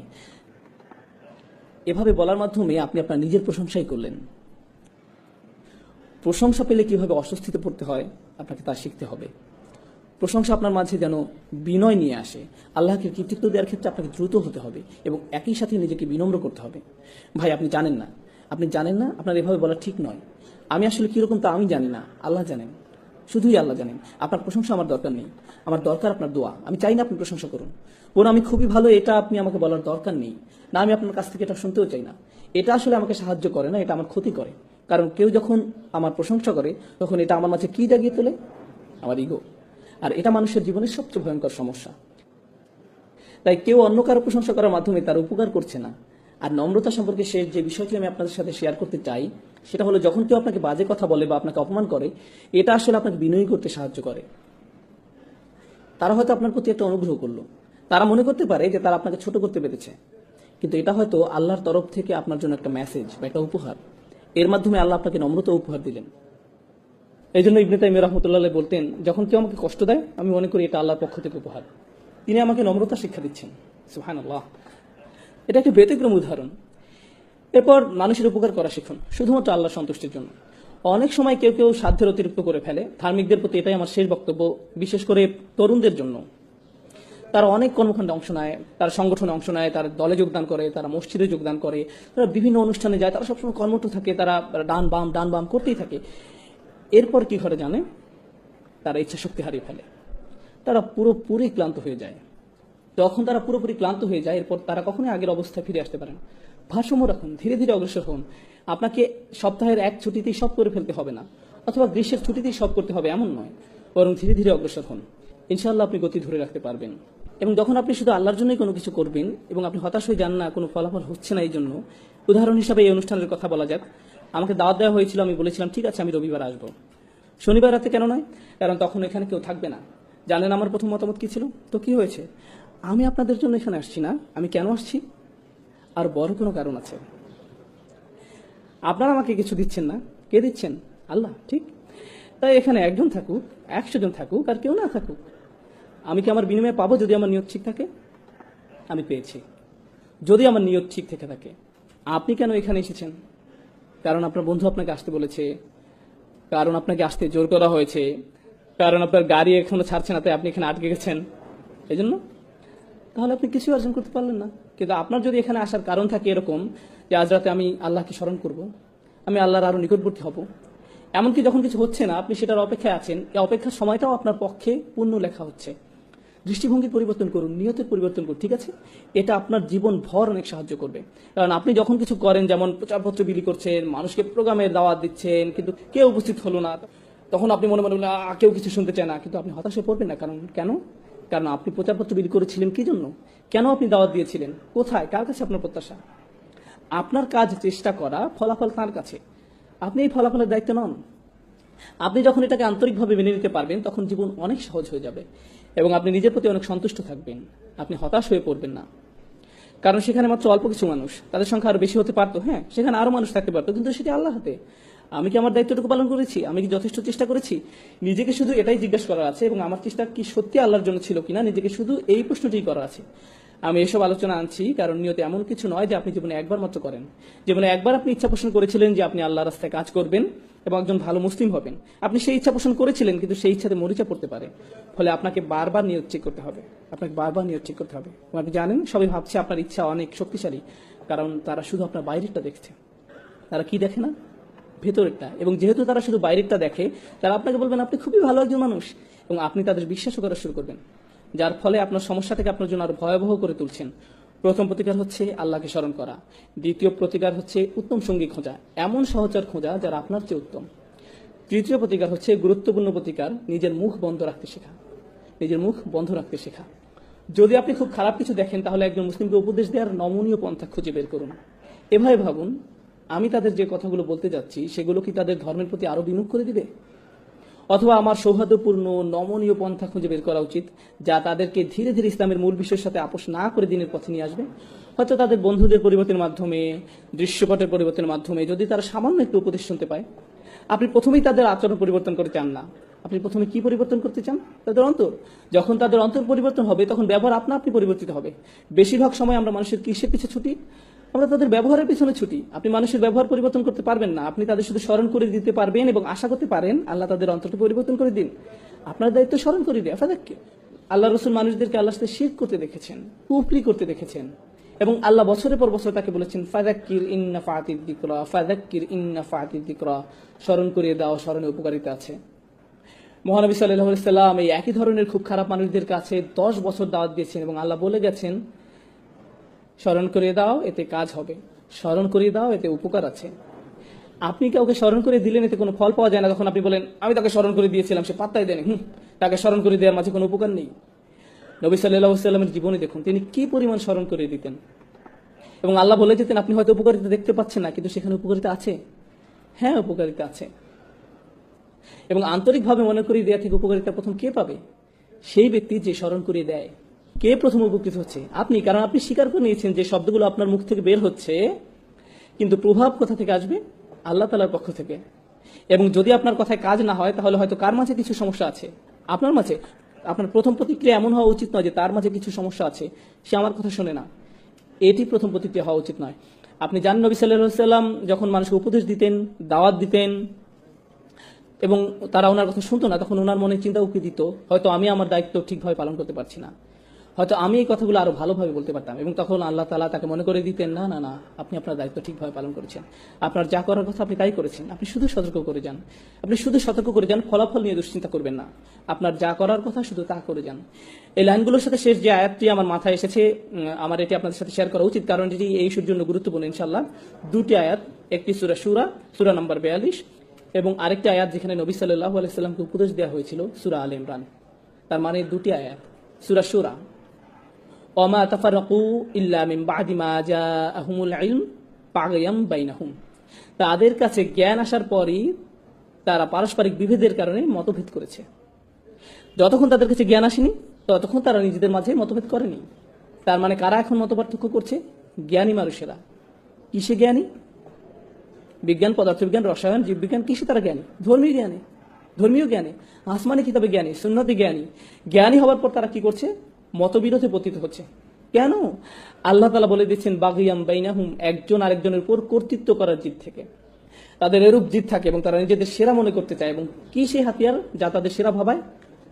এভাবে বলার মাধ্যমে আপনি আপনার নিজের প্রশংসাই করলেন। প্রশংসা পেলে কিভাবে অস্বস্তিতে পড়তে হয় আপনাকে তা শিখতে হবে। প্রশংসা আপনার মাঝে যেন বিনয় নিয়ে আসে। আল্লাহকে কৃতিত্ব দেওয়ার ক্ষেত্রে আপনাকে দ্রুত হতে হবে এবং একই সাথে নিজেকে বিনম্র করতে হবে। ভাই আপনি জানেন না, আপনার এভাবে বলা ঠিক নয়। আমি আসলে কিরকম তা আমি জানি না, আল্লাহ জানেন, শুধুই আল্লাহ জানেন। আপনার প্রশংসা আমার দরকার নেই, আমার দরকার আপনার দোয়া। আমি চাই না আপনি প্রশংসা করুন, বরং আমি খুবই ভালো এটা আপনি আমাকে বলার দরকার নেই। না, আমি আপনার কাছ থেকে এটা শুনতেও চাই না। এটা আসলে আমাকে সাহায্য করে না, এটা আমার ক্ষতি করে। কারণ কেউ যখন আমার প্রশংসা করে তখন এটা আমার মাঝে কি জাগিয়ে তোলে? আমার ইগো। আর এটা মানুষের জীবনের সবচেয়ে ভয়ঙ্কর সমস্যা। তাই কেউ অন্য কারো প্রশংসা করার মাধ্যমে তার উপকার করছে না। আর নম্রতা সম্পর্কে শেষ যে বিষয়টি আমি আপনাদের সাথে শেয়ার করতে চাই সেটা হলো, যখন কেউ আপনাকে বাজে কথা বলে বা আপনাকে অপমান করে, এটা আসলে আপনাকে বিনয়ী করতে সাহায্য করে। তারা হয়তো আপনার প্রতি একটা অনুগ্রহ করলো, তারা মনে করতে পারে যে তারা আপনাকে ছোট করতে পেরেছে, কিন্তু এটা হয়তো আল্লাহর তরফ থেকে আপনার জন্য একটা মেসেজ বা একটা উপহার। এর মাধ্যমে আল্লাহ আপনাকে নম্রতা উপহার দিলেন। এই জন্য ইবনে তাইমিয়া রাহমাতুল্লাহ আলাইহি বলতেন, যখন কেউ আমাকে কষ্ট দেয় আমি মনে করি এটা আল্লাহর পক্ষ থেকে উপহার, তিনি আমাকে নম্রতা শিক্ষা দিচ্ছেন। সুবহানাল্লাহ, এটা একটা ব্যতিক্রম উদাহরণ। এরপর মানুষের উপকার করা শিখুন, শুধুমাত্র আল্লাহর সন্তুষ্টির জন্য। অনেক সময় কেউ কেউ সাধ্যের অতিরিক্ত করে ফেলে। ধার্মিকদের প্রতি এটাই আমার শেষ বক্তব্য, বিশেষ করে তরুণদের জন্য। তারা অনেক কর্মকাণ্ডে অংশ নেয়, তারা সংগঠনে অংশ নেয়, তারা দলে যোগদান করে, তারা মসজিদে যোগদান করে, তারা বিভিন্ন অনুষ্ঠানে যায়, তারা সবসময় কর্মঠ থাকে, তারা ডান বাম করতেই থাকে। এরপর কি ঘটে জানে? তারা ইচ্ছা শক্তি হারিয়ে ফেলে, তারা পুরোপুরি ক্লান্ত হয়ে যায়। যখন তারা পুরোপুরি ক্লান্ত হয়ে যায়, এরপর তারা কখনোই আগের অবস্থায় ফিরে আসতে পারে না। ভারসাম্য রাখুন, ধীরে ধীরে অগ্রসর হন। আপনাকে সপ্তাহের এক ছুটিতেই সব করে ফেলতে হবে না, অথবা গ্রীষ্মের ছুটিতেই সব করতে হবে এমন নয়, বরং ধীরে ধীরে অগ্রসর হন। ইনশাআল্লাহ আপনি গতি ধরে রাখতে পারবেন। এবং যখন আপনি শুধু আল্লাহর জন্যই কোনো কিছু করবেন এবং আপনি হতাশ হয়ে যান না, কোনো ফলাফল হচ্ছে না, এই জন্য উদাহরণ হিসাবে এই অনুষ্ঠানের কথা বলা যাক। আমাকে দাওয়াত দেওয়া হয়েছিল, আমি বলেছিলাম ঠিক আছে আমি রবিবার আসবো। শনিবার রাতে কেন নয়? কারণ তখন এখানে কেউ থাকবে না। জানেন আমার প্রথম মতামত কি ছিল? তো কি হয়েছে? আমি আপনাদের জন্য এখানে আসছি না। আমি কেন আসছি? আর বড় কোনো কারণ আছে। আপনারা আমাকে কিছু দিচ্ছেন না, কে দিচ্ছেন? আল্লাহ, ঠিক। তাই এখানে একজন থাকুক, 100 জন থাকুক, আর কেউ না থাকুক, আমি কি আমার বিনিময়ে পাবো? যদি আমার নিয়ত ঠিক থাকে, আমি পেয়েছি। যদি আমার নিয়ত ঠিক থেকে থাকে। আপনি কেন এখানে এসেছেন? কারণ আপনার বন্ধু আপনাকে আসতে বলেছে, কারণ আপনাকে আসতে জোর করা হয়েছে, কারণ আপনার গাড়ি এখনো ছাড়ছে না, তাই আপনি এখানে আটকে গেছেন, এই জন্য? তাহলে আপনি কিছু অর্জন করতে পারলেন না। কিন্তু আপনার যদি এখানে আসার কারণ থাকে এরকম যে আজ রাতে আমি আল্লাহকে স্মরণ করব, আমি আল্লাহর আরো নিকটবর্তী হব, এমনকি যখন কিছু হচ্ছে না আপনি সেটার অপেক্ষায় আছেন, এই অপেক্ষার সময়টাও আপনার পক্ষে পুণ্য লেখা হচ্ছে। দৃষ্টিভঙ্গি পরিবর্তন করুন, নিয়তের পরিবর্তন করুন, ঠিক আছে? এটা আপনার জীবন ভর অনেক সাহায্য করবে। কারণ আপনি যখন কিছু করেন, যেমন প্রচারপত্র বিলি করছেন, মানুষকে প্রোগ্রামের দাওয়াত দিচ্ছেন, কিন্তু কেউ উপস্থিত হলো না, তখন আপনি মনে মনে বললেন কেউ কিছু শুনতে চায় না, কিন্তু আপনি হতাশ হয়ে পড়বেন না। কারণ আপনি প্রচারপত্র বিলি করেছিলেন কি জন্য? কেন আপনি দাওয়াত দিয়েছিলেন? কোথায়, কার কাছে আপনার প্রত্যাশা? আপনার কাজ চেষ্টা করা, ফলাফল তার কাছে। আপনি এই ফলাফলের দায়িত্ব নন। আপনি যখন এটাকে আন্তরিকভাবে মেনে নিতে পারবেন তখন জীবন অনেক সহজ হয়ে যাবে এবং আপনি নিজের প্রতি অনেক সন্তুষ্ট থাকবেন। আপনি হতাশ হয়ে পড়বেন না, কারণ সেখানে মাত্র অল্প কিছু মানুষ, তাদের সংখ্যা আরো বেশি হতে পারতো। হ্যাঁ, সেখানে আরো মানুষ থাকতে পারতো, কিন্তু সেটি আল্লাহ হাতে। আমি কি আমার দায়িত্বটুকু পালন করেছি? আমি কি যথেষ্ট চেষ্টা করেছি? নিজেকে শুধু এটাই জিজ্ঞাসা করা আছে, এবং আমার চেষ্টা কি সত্যি আল্লাহর জন্য ছিল কিনা, নিজেকে শুধু এই প্রশ্নটি করা আছে। আমি এসব আলোচনা আনছি কারণ নিয়তে এমন কিছু নয় যে আপনি জীবনে একবার মাত্র করেন। জীবনে একবার আপনি ইচ্ছা পোষণ করেছিলেন যে আপনি আল্লাহর রাস্তায় কাজ করবেন এবং একজন ভালো মুসলিম হবেন। আপনি সেই ইচ্ছা পোষণ করেছিলেন, কিন্তু সেই ইচ্ছাতে মরিচা পড়তে পারে। ফলে আপনাকে বারবার নিয়ত ঠিক করতে হবে, এবং আপনি জানেন সবাই ভাবছে আপনার ইচ্ছা অনেক শক্তিশালী, কারণ তারা শুধু আপনার বাইরেরটা দেখছে। তারা কি দেখে না? ভেতরেরটা। এবং যেহেতু তারা শুধু বাইরেরটা দেখে, তারা আপনাকে বলবেন আপনি খুবই ভালো একজন মানুষ, এবং আপনি তাদের বিশ্বাসও করা শুরু করবেন, যার ফলে আপনার সমস্যা থেকে আপনার জন্য আরো ভয়াবহ করে তুলছেন। প্রথম প্রতিকার হচ্ছে আল্লাহকে স্মরণ করা। দ্বিতীয় প্রতিকার হচ্ছে উত্তম সঙ্গী খোঁজা, এমন সহচর খোঁজা যারা আপনার চেয়ে উত্তম। তৃতীয় প্রতিকার হচ্ছে গুরুত্বপূর্ণ প্রতিকার, নিজের মুখ বন্ধ রাখতে শেখা। যদি আপনি খুব খারাপ কিছু দেখেন, তাহলে একজন মুসলিমকে উপদেশ দেওয়ার নমনীয় পন্থা খুঁজে বের করুন। এভাবে ভাবুন, আমি তাদের যে কথাগুলো বলতে যাচ্ছি সেগুলো কি তাদের ধর্মের প্রতি আরো বিমুখ করে দিবে? অথবা আমার সৌহার্দ্যপূর্ণ নমনীয় পন্থা খুঁজে বের করা উচিত, যা তাদেরকে ধীরে ধীরে ইসলামের মূল বিষয়ের সাথে আপোষ না করে দিনের পথে নিয়ে আসবে। হয়তো তাদের বন্ধুদের পরিবর্তনের মাধ্যমে, দৃশ্যপটের পরিবর্তনের মাধ্যমে যদি তারা সামান্য একটু উপদেশ শুনতে পায়। আপনি প্রথমেই তাদের আচরণ পরিবর্তন করতে চান না, আপনি প্রথমে কি পরিবর্তন করতে চান? তাদের অন্তর। যখন তাদের অন্তর পরিবর্তন হবে তখন ব্যবহার আপনা আপনি পরিবর্তিত হবে। বেশিরভাগ সময় আমরা মানুষের কিসের পিছে ছুটি? আমরা তাদের ব্যবহারের পিছনে ছুটি। আপনি মানুষের ব্যবহার পরিবর্তন করতে পারবেন না, আপনি তাদের শুধু স্মরণ করে দিতে পারবেন এবং আশা করতে পারেন আল্লাহ তাদের অন্তরটা পরিবর্তন করে দিন। আপনার দায়িত্ব স্মরণ করে দেয়। ফাদাক্কির। আল্লাহ রসুল মানুষদেরকে আল্লাহর সাথে শিরক করতে দেখেছেন, কুফরি করতে দেখেছেন, এবং আল্লাহ বছরের পর বছর তাকে বলেছেন ফাদাক্কির ইন্না ফাতিদ যিকরা, ফাদাক্কির ইন্না ফাতিদ যিকরা, স্মরণ করিয়ে দাও, স্মরণে উপকারিতা আছে। মহানবী সাল্লাল্লাহু আলাইহি সাল্লাম এই একই ধরনের খুব খারাপ মানুষদের কাছে 10 বছর দাওয়াত দিয়েছেন এবং আল্লাহ বলে গেছেন স্মরণ করিয়ে দাও, এতে কাজ হবে, স্মরণ করিয়ে দাও, এতে উপকার আছে। আপনি কাউকে স্মরণ করে দিলেন, এতে কোনো ফল পাওয়া যায় না। তখন আপনি বলেন আমি তাকে স্মরণ করে দিয়েছিলাম, সে পাত্তাই দেয়নি, তাকে স্মরণ করে দেওয়ার মাঝে কোনো উপকার নেই। নবী সাল্লাল্লাহু আলাইহি সাল্লামের জীবনে দেখুন তিনি কি পরিমাণ স্মরণ করে দিতেন, এবং আল্লাহ বলে যেতেন আপনি হয়তো উপকারিতা দেখতে পাচ্ছেন না, কিন্তু সেখানে উপকারিতা আছে। হ্যাঁ, উপকারিতা আছে। এবং আন্তরিকভাবে মনে করিয়ে দেয়া থেকে উপকারিতা প্রথম কে পাবে? সেই ব্যক্তি যে স্মরণ করিয়ে দেয়। কে প্রথম উপকৃত হচ্ছে? আপনি, কারণ আপনি স্বীকার করে নিয়েছেন যে শব্দগুলো আপনার মুখ থেকে বের হচ্ছে, কিন্তু প্রভাব কোথা থেকে আসবে? আল্লাহ তাআলার পক্ষ থেকে। এবং যদি আপনার কথায় কাজ না হয় তাহলে হয়তো কার মাঝে কিছু সমস্যা আছে? আপনার মাঝে। আপনার প্রথম প্রতিক্রিয়া এমন হওয়া উচিত নয় যে তার মাঝে কিছু সমস্যা আছে, সে আমার কথা শোনে না। এটি প্রথম প্রতিক্রিয়া হওয়া উচিত নয়। আপনি জানেন নবী সাল্লাল্লাহু আলাইহি সাল্লাম যখন মানুষকে উপদেশ দিতেন, দাওয়াত দিতেন, এবং তারা ওনার কথা শুনতো না, তখন ওনার মনে চিন্তা উকি দিত হয়তো আমি আমার দায়িত্ব ঠিকভাবে পালন করতে পারছি না, হয়তো আমি এই কথাগুলো আরো ভালোভাবে বলতে পারতাম। এবং তখন আল্লাহ তাআলা তাকে মনে করে দিতেন না না না, আপনি আপনার দায়িত্ব ঠিকভাবে পালন করেছেন, আপনার যা করার কথা আপনি তাই করেছেন, আপনি শুধু সতর্ক করে যান, আপনি শুধু সতর্ক করে যান, ফলাফল নিয়ে দুশ্চিন্তা করবেন না, আপনার যা করার কথা শুধু তা করে যান। এই লাইনগুলোর সাথে শেষ যে আয়াতটি আমার মাথায় এসেছে, আমার এটি আপনাদের সাথে শেয়ার করা উচিত, কারণ এটি এই ইস্যুর জন্য গুরুত্বপূর্ণ। ইনশাআল্লাহ দুটি আয়াত, একটি সূরা শুরা, সূরা নম্বর 42, এবং আরেকটি আয়াত যেখানে নবী সাল্লাল্লাহু আলাইহি সাল্লামকে উপদেশ দেওয়া হয়েছিল, সূরা আলে ইমরান। তার মানে দুটি আয়াত। সূরা শুরা, ওমা তাফারাকু ইল্লা মিন বাদি মা জাআহুমুল ইলম বাগয়াম বাইনাহুম, তাদের কাছে জ্ঞান আসার পরই তারা পারস্পরিক বিভেদের কারণে মতভেদ করেছে। যতক্ষণ তাদের কাছে জ্ঞান আসেনি ততক্ষণ তারা নিজেদের মাঝে মতভেদ করেনি। তার মানে কারা এখন মতপার্থক্য করছে? জ্ঞানী মানুষেরা। কিসে জ্ঞানী? বিজ্ঞান, পদার্থবিজ্ঞান, রসায়ন, জীববিজ্ঞান, কিসে তারা জ্ঞানী? ধর্মীয় জ্ঞানে, ধর্মীয় জ্ঞানে, আসমানি কিতাবে জ্ঞানী, সুন্নতে জ্ঞানী। জ্ঞানী হওয়ার পর তারা কি করছে? মতবিরোধে পতিত হচ্ছে। কেন? আল্লাহ তাআলা বলে দিচ্ছেন বাগিয়াম বাইনাহুম, একজন আরেকজনের উপর কর্তৃত্ব করার জিদ থেকে। তাদের এরূপ জিদ থাকে এবং তারা নিজেদের সেরা মনে করতে চায়। এবং কি সেই হাতিয়ার যা তাদের সেরা ভাবায়?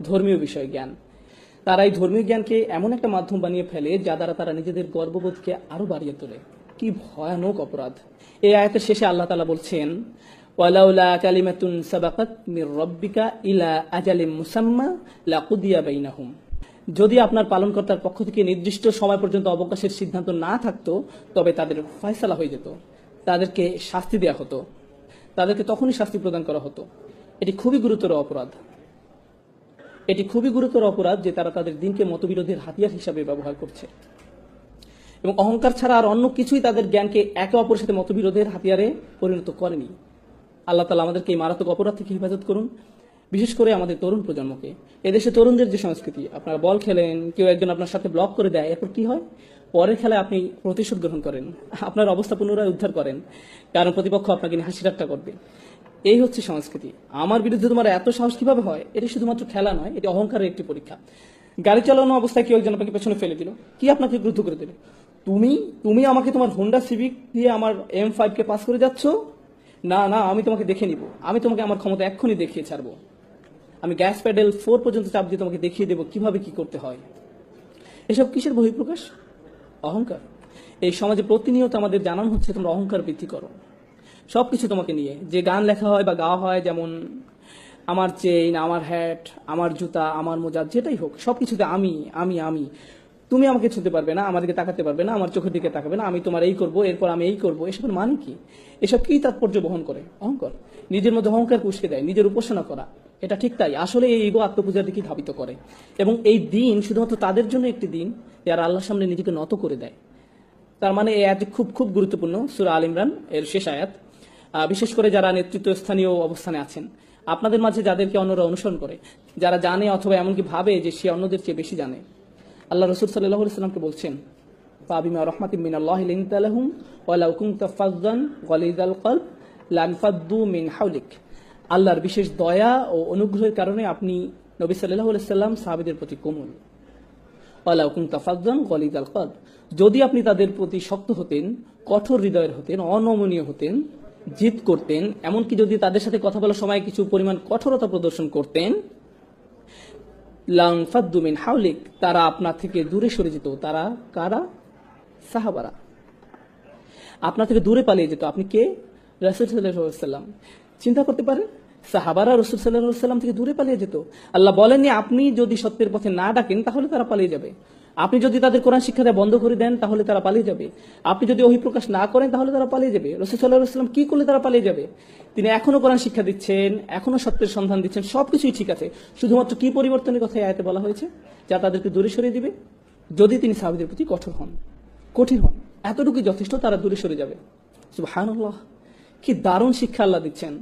ধর্মীয় বিষয় জ্ঞান। তারা এই ধর্মীয় জ্ঞানকে এমন একটা মাধ্যম বানিয়ে ফেলে যা দ্বারা তারা নিজেদের গর্ববোধকে আরো বাড়িয়ে তোলে। কি ভয়ানক অপরাধ! এই আয়াতের শেষে আল্লাহ তাআলা বলছেন ওয়ালাউলা কালিমাতুন সাবাকাত মির রাব্বিকা ইলা আজালিম মুসাম্মা লাকুদিয়া বাইনাহুম, যদি আপনার পালনকর্তার পক্ষ থেকে নির্দিষ্ট সময় পর্যন্ত অবকাশের সিদ্ধান্ত না থাকতো তবে তাদের ফয়সালা হয়ে যেত, তাদেরকে শাস্তি দেয়া হতো, তাদেরকে তখনই শাস্তি প্রদান করা হতো। এটি খুবই গুরুতর অপরাধ। এটি খুবই গুরুতর অপরাধ যে তারা তাদের দিনকে মতবিরোধের হাতিয়ার হিসাবে ব্যবহার করছে, এবং অহংকার ছাড়া আর অন্য কিছুই তাদের জ্ঞানকে একে অপরের সাথে মতবিরোধের হাতিয়ারে পরিণত করেনি। আল্লাহ তাআলা আমাদেরকে এই মারাত্মক অপরাধ থেকে হেফাজত করুন, বিশেষ করে আমাদের তরুণ প্রজন্মকে। এদেশে তরুণদের যে সংস্কৃতি, আপনারা বল খেলেন, কেউ একজন আপনার সাথে ব্লক করে দেয়, এরপর কি হয়? পরের খেলায় আপনি প্রতিশোধ গ্রহণ করেন, আপনার অবস্থা পুনরায় উদ্ধার করেন, কারণ প্রতিপক্ষ আপনাকে নিয়ে হাসি ঠাট্টা করবে। এই হচ্ছে সংস্কৃতি। আমার বিরুদ্ধে তোমার এত সাহস কিভাবে হয়? এটি শুধুমাত্র খেলা নয়, এটি অহংকারের একটি পরীক্ষা। গাড়ি চালানো অবস্থায় কেউ একজন আপনাকে পেছনে ফেলে দিল, কি আপনাকে ক্রুদ্ধ করে দিল? তুমি আমাকে তোমার হোন্ডা সিভিক দিয়ে আমার M5 কে পাস করে যাচ্ছ? না না, আমি তোমাকে দেখে নিব, আমি তোমাকে আমার ক্ষমতা এক্ষুনি দেখিয়ে ছাড়বো, আমি গ্যাস প্যাডেল 4 পর্যন্ত চাপ দিয়ে তোমাকে দেখিয়ে দেবো কিভাবে কি করতে হয়। এসব কিসের বহিঃপ্রকাশ? অহংকার। এই সমাজে প্রতিনিয়ত আমাদের জানানো হচ্ছে তোমরা অহংকার বৃদ্ধি করো। সবকিছু তোমাকে নিয়ে, যে গান লেখা হয় বা গাওয়া হয়, যেমন আমার চেইন, আমার হ্যাট, আমার জুতা, আমার মোজা, যেটাই হোক, সবকিছুতে আমি আমি আমি। তুমি আমাকে ছুঁতে পারবে না, আমার দিকে তাকাতে পারবে না, আমার চোখের দিকে তাকাবে না, আমি তোমার এই করবো, এরপর আমি এই করবো। এসবের মানে কি? এসব কি তাৎপর্য বহন করে? অহংকার। নিজের মধ্যে অহংকার উস্কে দেয়, নিজের উপাসনা করা। এটা ঠিক তাই, আসলে এই ইগো আত্মপূজার দিকে ধাবিত করে। এবং এই দিন শুধুমাত্র তাদের জন্য একটি দিন যারা আল্লাহর সামনে নিজেকে নত করে দেয়। তার মানে এই আয়াতটি খুব খুব গুরুত্বপূর্ণ। সূরা আল ইমরান এর শেষ আয়াত। বিশেষ করে যারা নেতৃত্ব স্থানীয় অবস্থানে আছেন, আপনাদের মাঝে যাদেরকে অন্যরা অনুসরণ করে, যারা জানে অথবা এমনকি ভাবে যে সে অন্যদের চেয়ে বেশি জানে, আল্লাহ রাসূল সাল্লাল্লাহু আলাইহি সাল্লামকে বলছেন, ফাবিমা রাহমাতিম মিনাল্লাহি লিনতা লাহুম ওয়ালাউ কুনতা ফাযযান গালিযাল কলব লানফাদ্দু মিন হাওলিক। আল্লাহর বিশেষ দয়া ও অনুগ্রহের কারণে আপনি নবী সাল্লাল্লাহু আলাইহি সাল্লাম সাহাবীদের প্রতি কোমল। ওয়ালাউ কুনতা ফাযযান গালিযাল কলব, যদি আপনি তাদের প্রতি শক্ত হতেন, কঠোর হৃদয়ের হতেন, অনমনীয় হতেন, জিদ করতেন, এমনকি যদি তাদের সাথে কথা বলার সময় কিছু পরিমাণ কঠোরতা প্রদর্শন করতেন, লানফাদ্দু মিন হাওলিক, তারা আপনার থেকে দূরে সরে যেত। তারা কারা? সাহাবারা আপনার থেকে দূরে পালিয়ে যেত। আপনি কে? রাসূল সাল্লাল্লাহু আলাইহি সাল্লাম। চিন্তা করতে পারেন, সাহাবারা রাসূল সাল্লাল্লাহু আলাইহি সাল্লাম থেকে দূরে পালিয়ে যেত। আল্লাহ বলেননি আপনি যদি সত্যের পথে না ডাকেন তাহলে তারা পালিয়ে যাবে। আপনি যদি তাদের কোরআন শিক্ষা দেওয়া বন্ধ করে দেন তাহলে তারা পালিয়ে যাবে। আপনি যদি ওহী প্রকাশ না করেন তাহলে তারা পালিয়ে যাবে। রাসূল সাল্লাল্লাহু আলাইহি সাল্লাম কি করলে তারা পালিয়ে যাবে? তিনি এখনো কোরআন শিক্ষা দিচ্ছেন, এখনো সত্যের সন্ধান দিচ্ছেন, সবকিছুই ঠিক আছে। শুধুমাত্র কি পরিবর্তনের কথা এই আয়াতে বলা হয়েছে? যা তাদেরকে দূরে সরিয়ে দিবে। যদি তিনি সাহাবীদের প্রতি কঠোর হন, কঠিন হন, এতটুকুই যথেষ্ট, তারা দূরে সরে যাবে। সুবহানাল্লাহ, কি দারুণ শিক্ষা আল্লাহ দিচ্ছেন।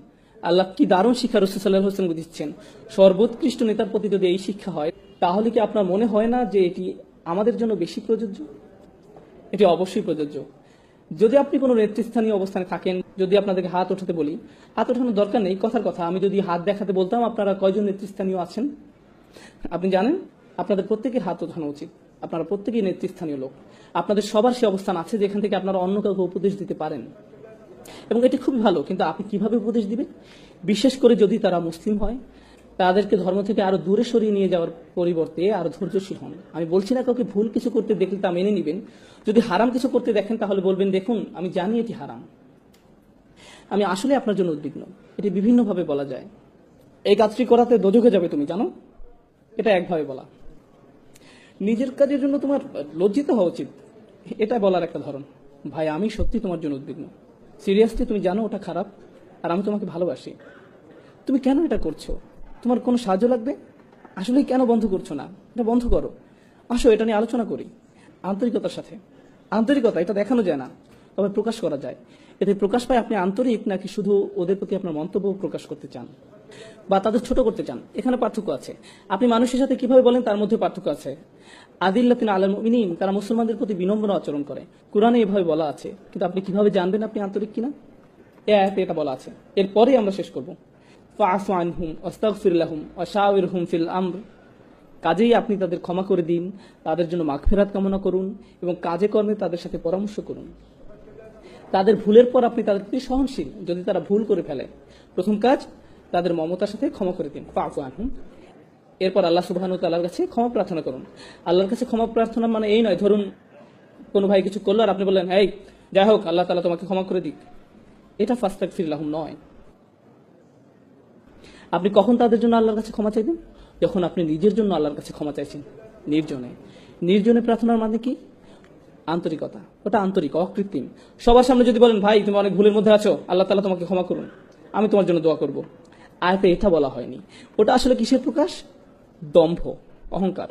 আল্লাহ কি দারুণ শিক্ষা রাসূল সাল্লাল্লাহু আলাইহি ওয়াসাল্লাম দিচ্ছেন। সর্বোৎকৃষ্ট নেতার প্রতি যদি এই শিক্ষা হয়, তাহলে কি আপনার মনে হয় না যে এটি আমাদের জন্য বেশি প্রযোজ্য? এটি অবশ্যই প্রযোজ্য। যদি আপনি কোনো নেতৃস্থানীয় অবস্থানে থাকেন, যদি আপনাদেরকে হাত ওঠাতে বলি, হাত ওঠানোর দরকার নেই, কথার কথা আমি যদি হাত দেখাতে বলতাম আপনারা কয়জন নেতৃস্থানীয় আছেন? আপনি জানেন আপনাদের প্রত্যেকের হাত ওঠানো উচিত। আপনারা প্রত্যেকেই নেতৃস্থানীয় লোক। আপনাদের সবার সে অবস্থান আছে যেখান থেকে আপনারা অন্য কাউকে উপদেশ দিতে পারেন, এবং এটি খুবই ভালো। কিন্তু আপনি কিভাবে উপদেশ দিবেন? বিশেষ করে যদি তারা মুসলিম হয়, তাদেরকে ধর্ম থেকে আরো দূরে সরিয়ে নিয়ে যাওয়ার পরিবর্তে আরো ধৈর্যশীল হন। আমি বলছি না কাউকে ভুল কিছু করতে দেখলে তা মেনে নিবেন। যদি হারাম কিছু করতে দেখেন তাহলে বলবেন, দেখুন আমি জানি এটি হারাম, আমি আসলে আপনার জন্য উদ্বিগ্ন। এটি বিভিন্নভাবে বলা যায়। এই কাজটি করাতে দোজখে যাবে তুমি জানো, এটা একভাবে বলা। নিজের কাজের জন্য তোমার লজ্জিত হওয়া উচিত, এটা বলার একটা ধরন। ভাই আমি সত্যি তোমার জন্য উদ্বিগ্ন, সিরিয়াসলি তুমি জানো ওটা খারাপ, আর আমি তোমাকে ভালোবাসি, তুমি কেন এটা করছো? তোমার কোনো সাহায্য লাগবে? আসলে কেন বন্ধ করছো না? এটা বন্ধ করো, আসো এটা নিয়ে আলোচনা করি আন্তরিকতার সাথে। আন্তরিকতা এটা দেখানো যায় না, তবে প্রকাশ করা যায়। এতে প্রকাশ পায় আপনি আন্তরিক নাকি শুধু ওদের প্রতি আপনার মন্তব্য প্রকাশ করতে চান বা তাদের ছোট করতে চান। এখানে পার্থক্য আছে। আপনি মানুষের সাথে কিভাবে বলেন তার মধ্যে পার্থক্য আছে। আদিল্লাতিন আলাল মুমিনিন, তারা মুসলমানদের প্রতি বিনম্র আচরণ করে। কোরআনে এভাবে বলা আছে, কিন্তু আপনি কিভাবে জানবেন আপনি আন্তরিক কিনা? এই আয়াতে এটা বলা আছে। এরপরে আমরা শেষ করব। ফাআফু আনহুম ওয়াস্তাগফির লাহুম ওয়াশাওিরহুম ফিল আমর, কাজেই আপনি তাদের ক্ষমা করে দিন, তাদের জন্য মাগফিরাত কামনা করুন এবং কাজে কর্মে তাদের সাথে পরামর্শ করুন। তাদের ভুলের পর আপনি তাদের প্রতি সহনশীল, যদি তারা ভুল করে ফেলে। প্রথম কাজ, তাদের মমতার সাথে ক্ষমা করে দিন। ফাআফু আনহুম। এরপর আল্লাহ সুবহানাহু ওয়া তাআলার কাছে ক্ষমা প্রার্থনা করুন। আল্লাহর কাছে ক্ষমা প্রার্থনা মানে এই নয়, ধরুন কোনো ভাই কিছু করলো আর আপনি বললেন, এই যাই হোক আল্লাহ তাআলা তোমাকে ক্ষমা করে দিক, এটা ফাস্তাগফির লাহুম নয়। আপনি কখন তাদের জন্য আল্লাহর কাছে ক্ষমা চাইবেন? যখন আপনি নিজের জন্য আল্লাহর কাছে ক্ষমা চাইছেন, নির্জনে। নির্জনে প্রার্থনার মানে কি? আন্তরিকতা, ওটা আন্তরিক, অকৃত্রিম। সবার সামনে যদি বলেন, ভাই তুমি অনেক ভুলের মধ্যে আছো, আল্লাহ তাআলা তোমাকে ক্ষমা করুন, আমি তোমার জন্য দোয়া করব, আয়াতে এটা বলা হয়নি। ওটা আসলে কিসের প্রকাশ? দম্ভ, অহংকার।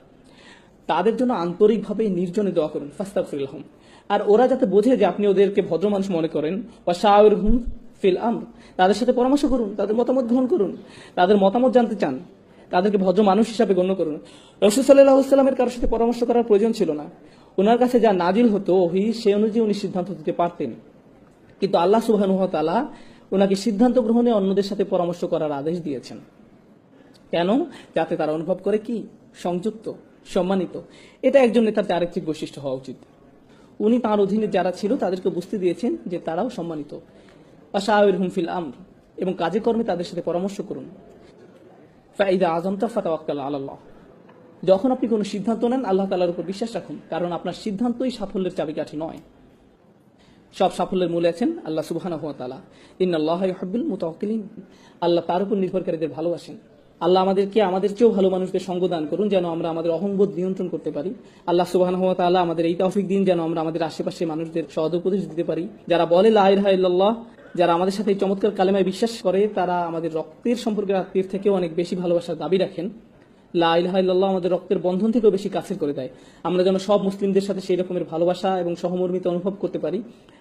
তাদের জন্য আন্তরিকভাবে নির্জনে দোয়া করুন, ফাস্তাগফির লাহুম। আর ওরা যাতে বোঝে যে আপনি ওদেরকে ভদ্র মানুষ মনে করেন, ওয়াশাওিরহুম ফিল আমর, তাদের সাথে পরামর্শ করুন, তাদের মতামত গ্রহণ করুন, তাদের মতামত জানতে চান, তাদেরকে ভদ্র মানুষ হিসাবে গণ্য করুন। রাসূল সাল্লাল্লাহু আলাইহি ওয়াসাল্লামের কারোর সাথে পরামর্শ করার প্রয়োজন ছিল না। ওনার কাছে যা নাজিল হতো ওহী, সে অনুযায়ী উনি সিদ্ধান্ত দিতে পারতেন। কিন্তু আল্লাহ সুবহানাহু ওয়া তাআলা ওনাকে সিদ্ধান্ত গ্রহণে অন্যদের সাথে পরামর্শ করার আদেশ দিয়েছেন। কেন? যাতে তারা অনুভব করে কি সংযুক্ত, সম্মানিত। এটা একজন নেতার চারিত্রিক বৈশিষ্ট্য হওয়া উচিত। উনি তাঁর অধীনে যারা ছিল তাদেরকে বুঝতে দিয়েছেন যে তারাও সম্মানিত। ওয়াশাওিরহুম ফিল আমর, এবং কাজে কর্মে তাদের সাথে পরামর্শ করুন। ফাইদা আযমতা ফাতাওয়াক্কাল আলাল্লাহ, যখন আপনি কোনো সিদ্ধান্ত নেন আল্লাহ তাআলার উপর বিশ্বাস রাখুন, কারণ আপনার সিদ্ধান্তই সাফল্যের চাবিকাঠি নয়। সব সাফল্যের মূলে আছেন আল্লাহ সুবহানাহু ওয়া তাআলা। ইন্নাল্লাহা ইউহিব্বুল মুতাওয়াক্কিলিন, আল্লাহ তার উপর নির্ভরকারীদের ভালোবাসেন। আল্লাহ আমাদেরকে আমাদের চেয়েও ভালো মানুষদের সঙ্গ দান করুন, যেন আমরা আমাদের অহংবোধ নিয়ন্ত্রণ করতে পারি। আল্লাহ সুবহানাহু ওয়া তাআলা আমাদের এই তৌফিক দিন যেন আমরা আমাদের আশেপাশে মানুষদের সদুপদেশ দিতে পারি। যারা বলে লা ইলাহা ইল্লাল্লাহ, যারা আমাদের সাথে এই চমৎকার কালেমায় বিশ্বাস করে, তারা আমাদের রক্তের সম্পর্কের আত্মীয়ের থেকেও অনেক বেশি ভালোবাসার দাবি রাখেন। লা ইলাহা ইল্লাল্লাহ আমাদের রক্তের বন্ধন থেকেও বেশি কাছের করে দেয়। আমরা যেন সব মুসলিমদের সাথে সেই রকমের ভালোবাসা এবং সহমর্মিতা অনুভব করতে পারি।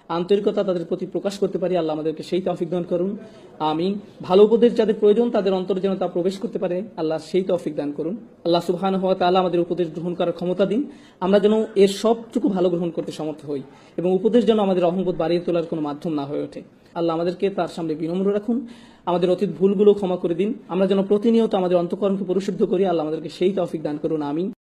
আন্তরিকতা তাদের প্রতি প্রকাশ করতে পারি, আল্লাহ আমাদেরকে সেই তৌফিক দান করুন। আমিন। ভালো উপদেশ যাদের প্রয়োজন তাদের অন্তরে যেন তা প্রবেশ করতে পারে, আল্লাহ সেই তৌফিক দান করুন। আল্লাহ সুবহানাহু ওয়া তাআলা আমাদের উপদেশ গ্রহণ করার ক্ষমতা দিন, আমরা যেন এর সবটুকু ভালো গ্রহণ করতে সমর্থ হই এবং উপদেশ যেন আমাদের অহংবোধ বাড়িয়ে তোলার কোনো মাধ্যম না হয়ে ওঠে। আল্লাহ আমাদেরকে তার সামনে বিনম্র রাখুন, আমাদের অতীত ভুলগুলো ক্ষমা করে দিন, আমরা যেন প্রতিনিয়ত আমাদের অন্তঃকরণকে পরিশুদ্ধ করি, আল্লাহ আমাদেরকে সেই তৌফিক দান করুন। আমিন।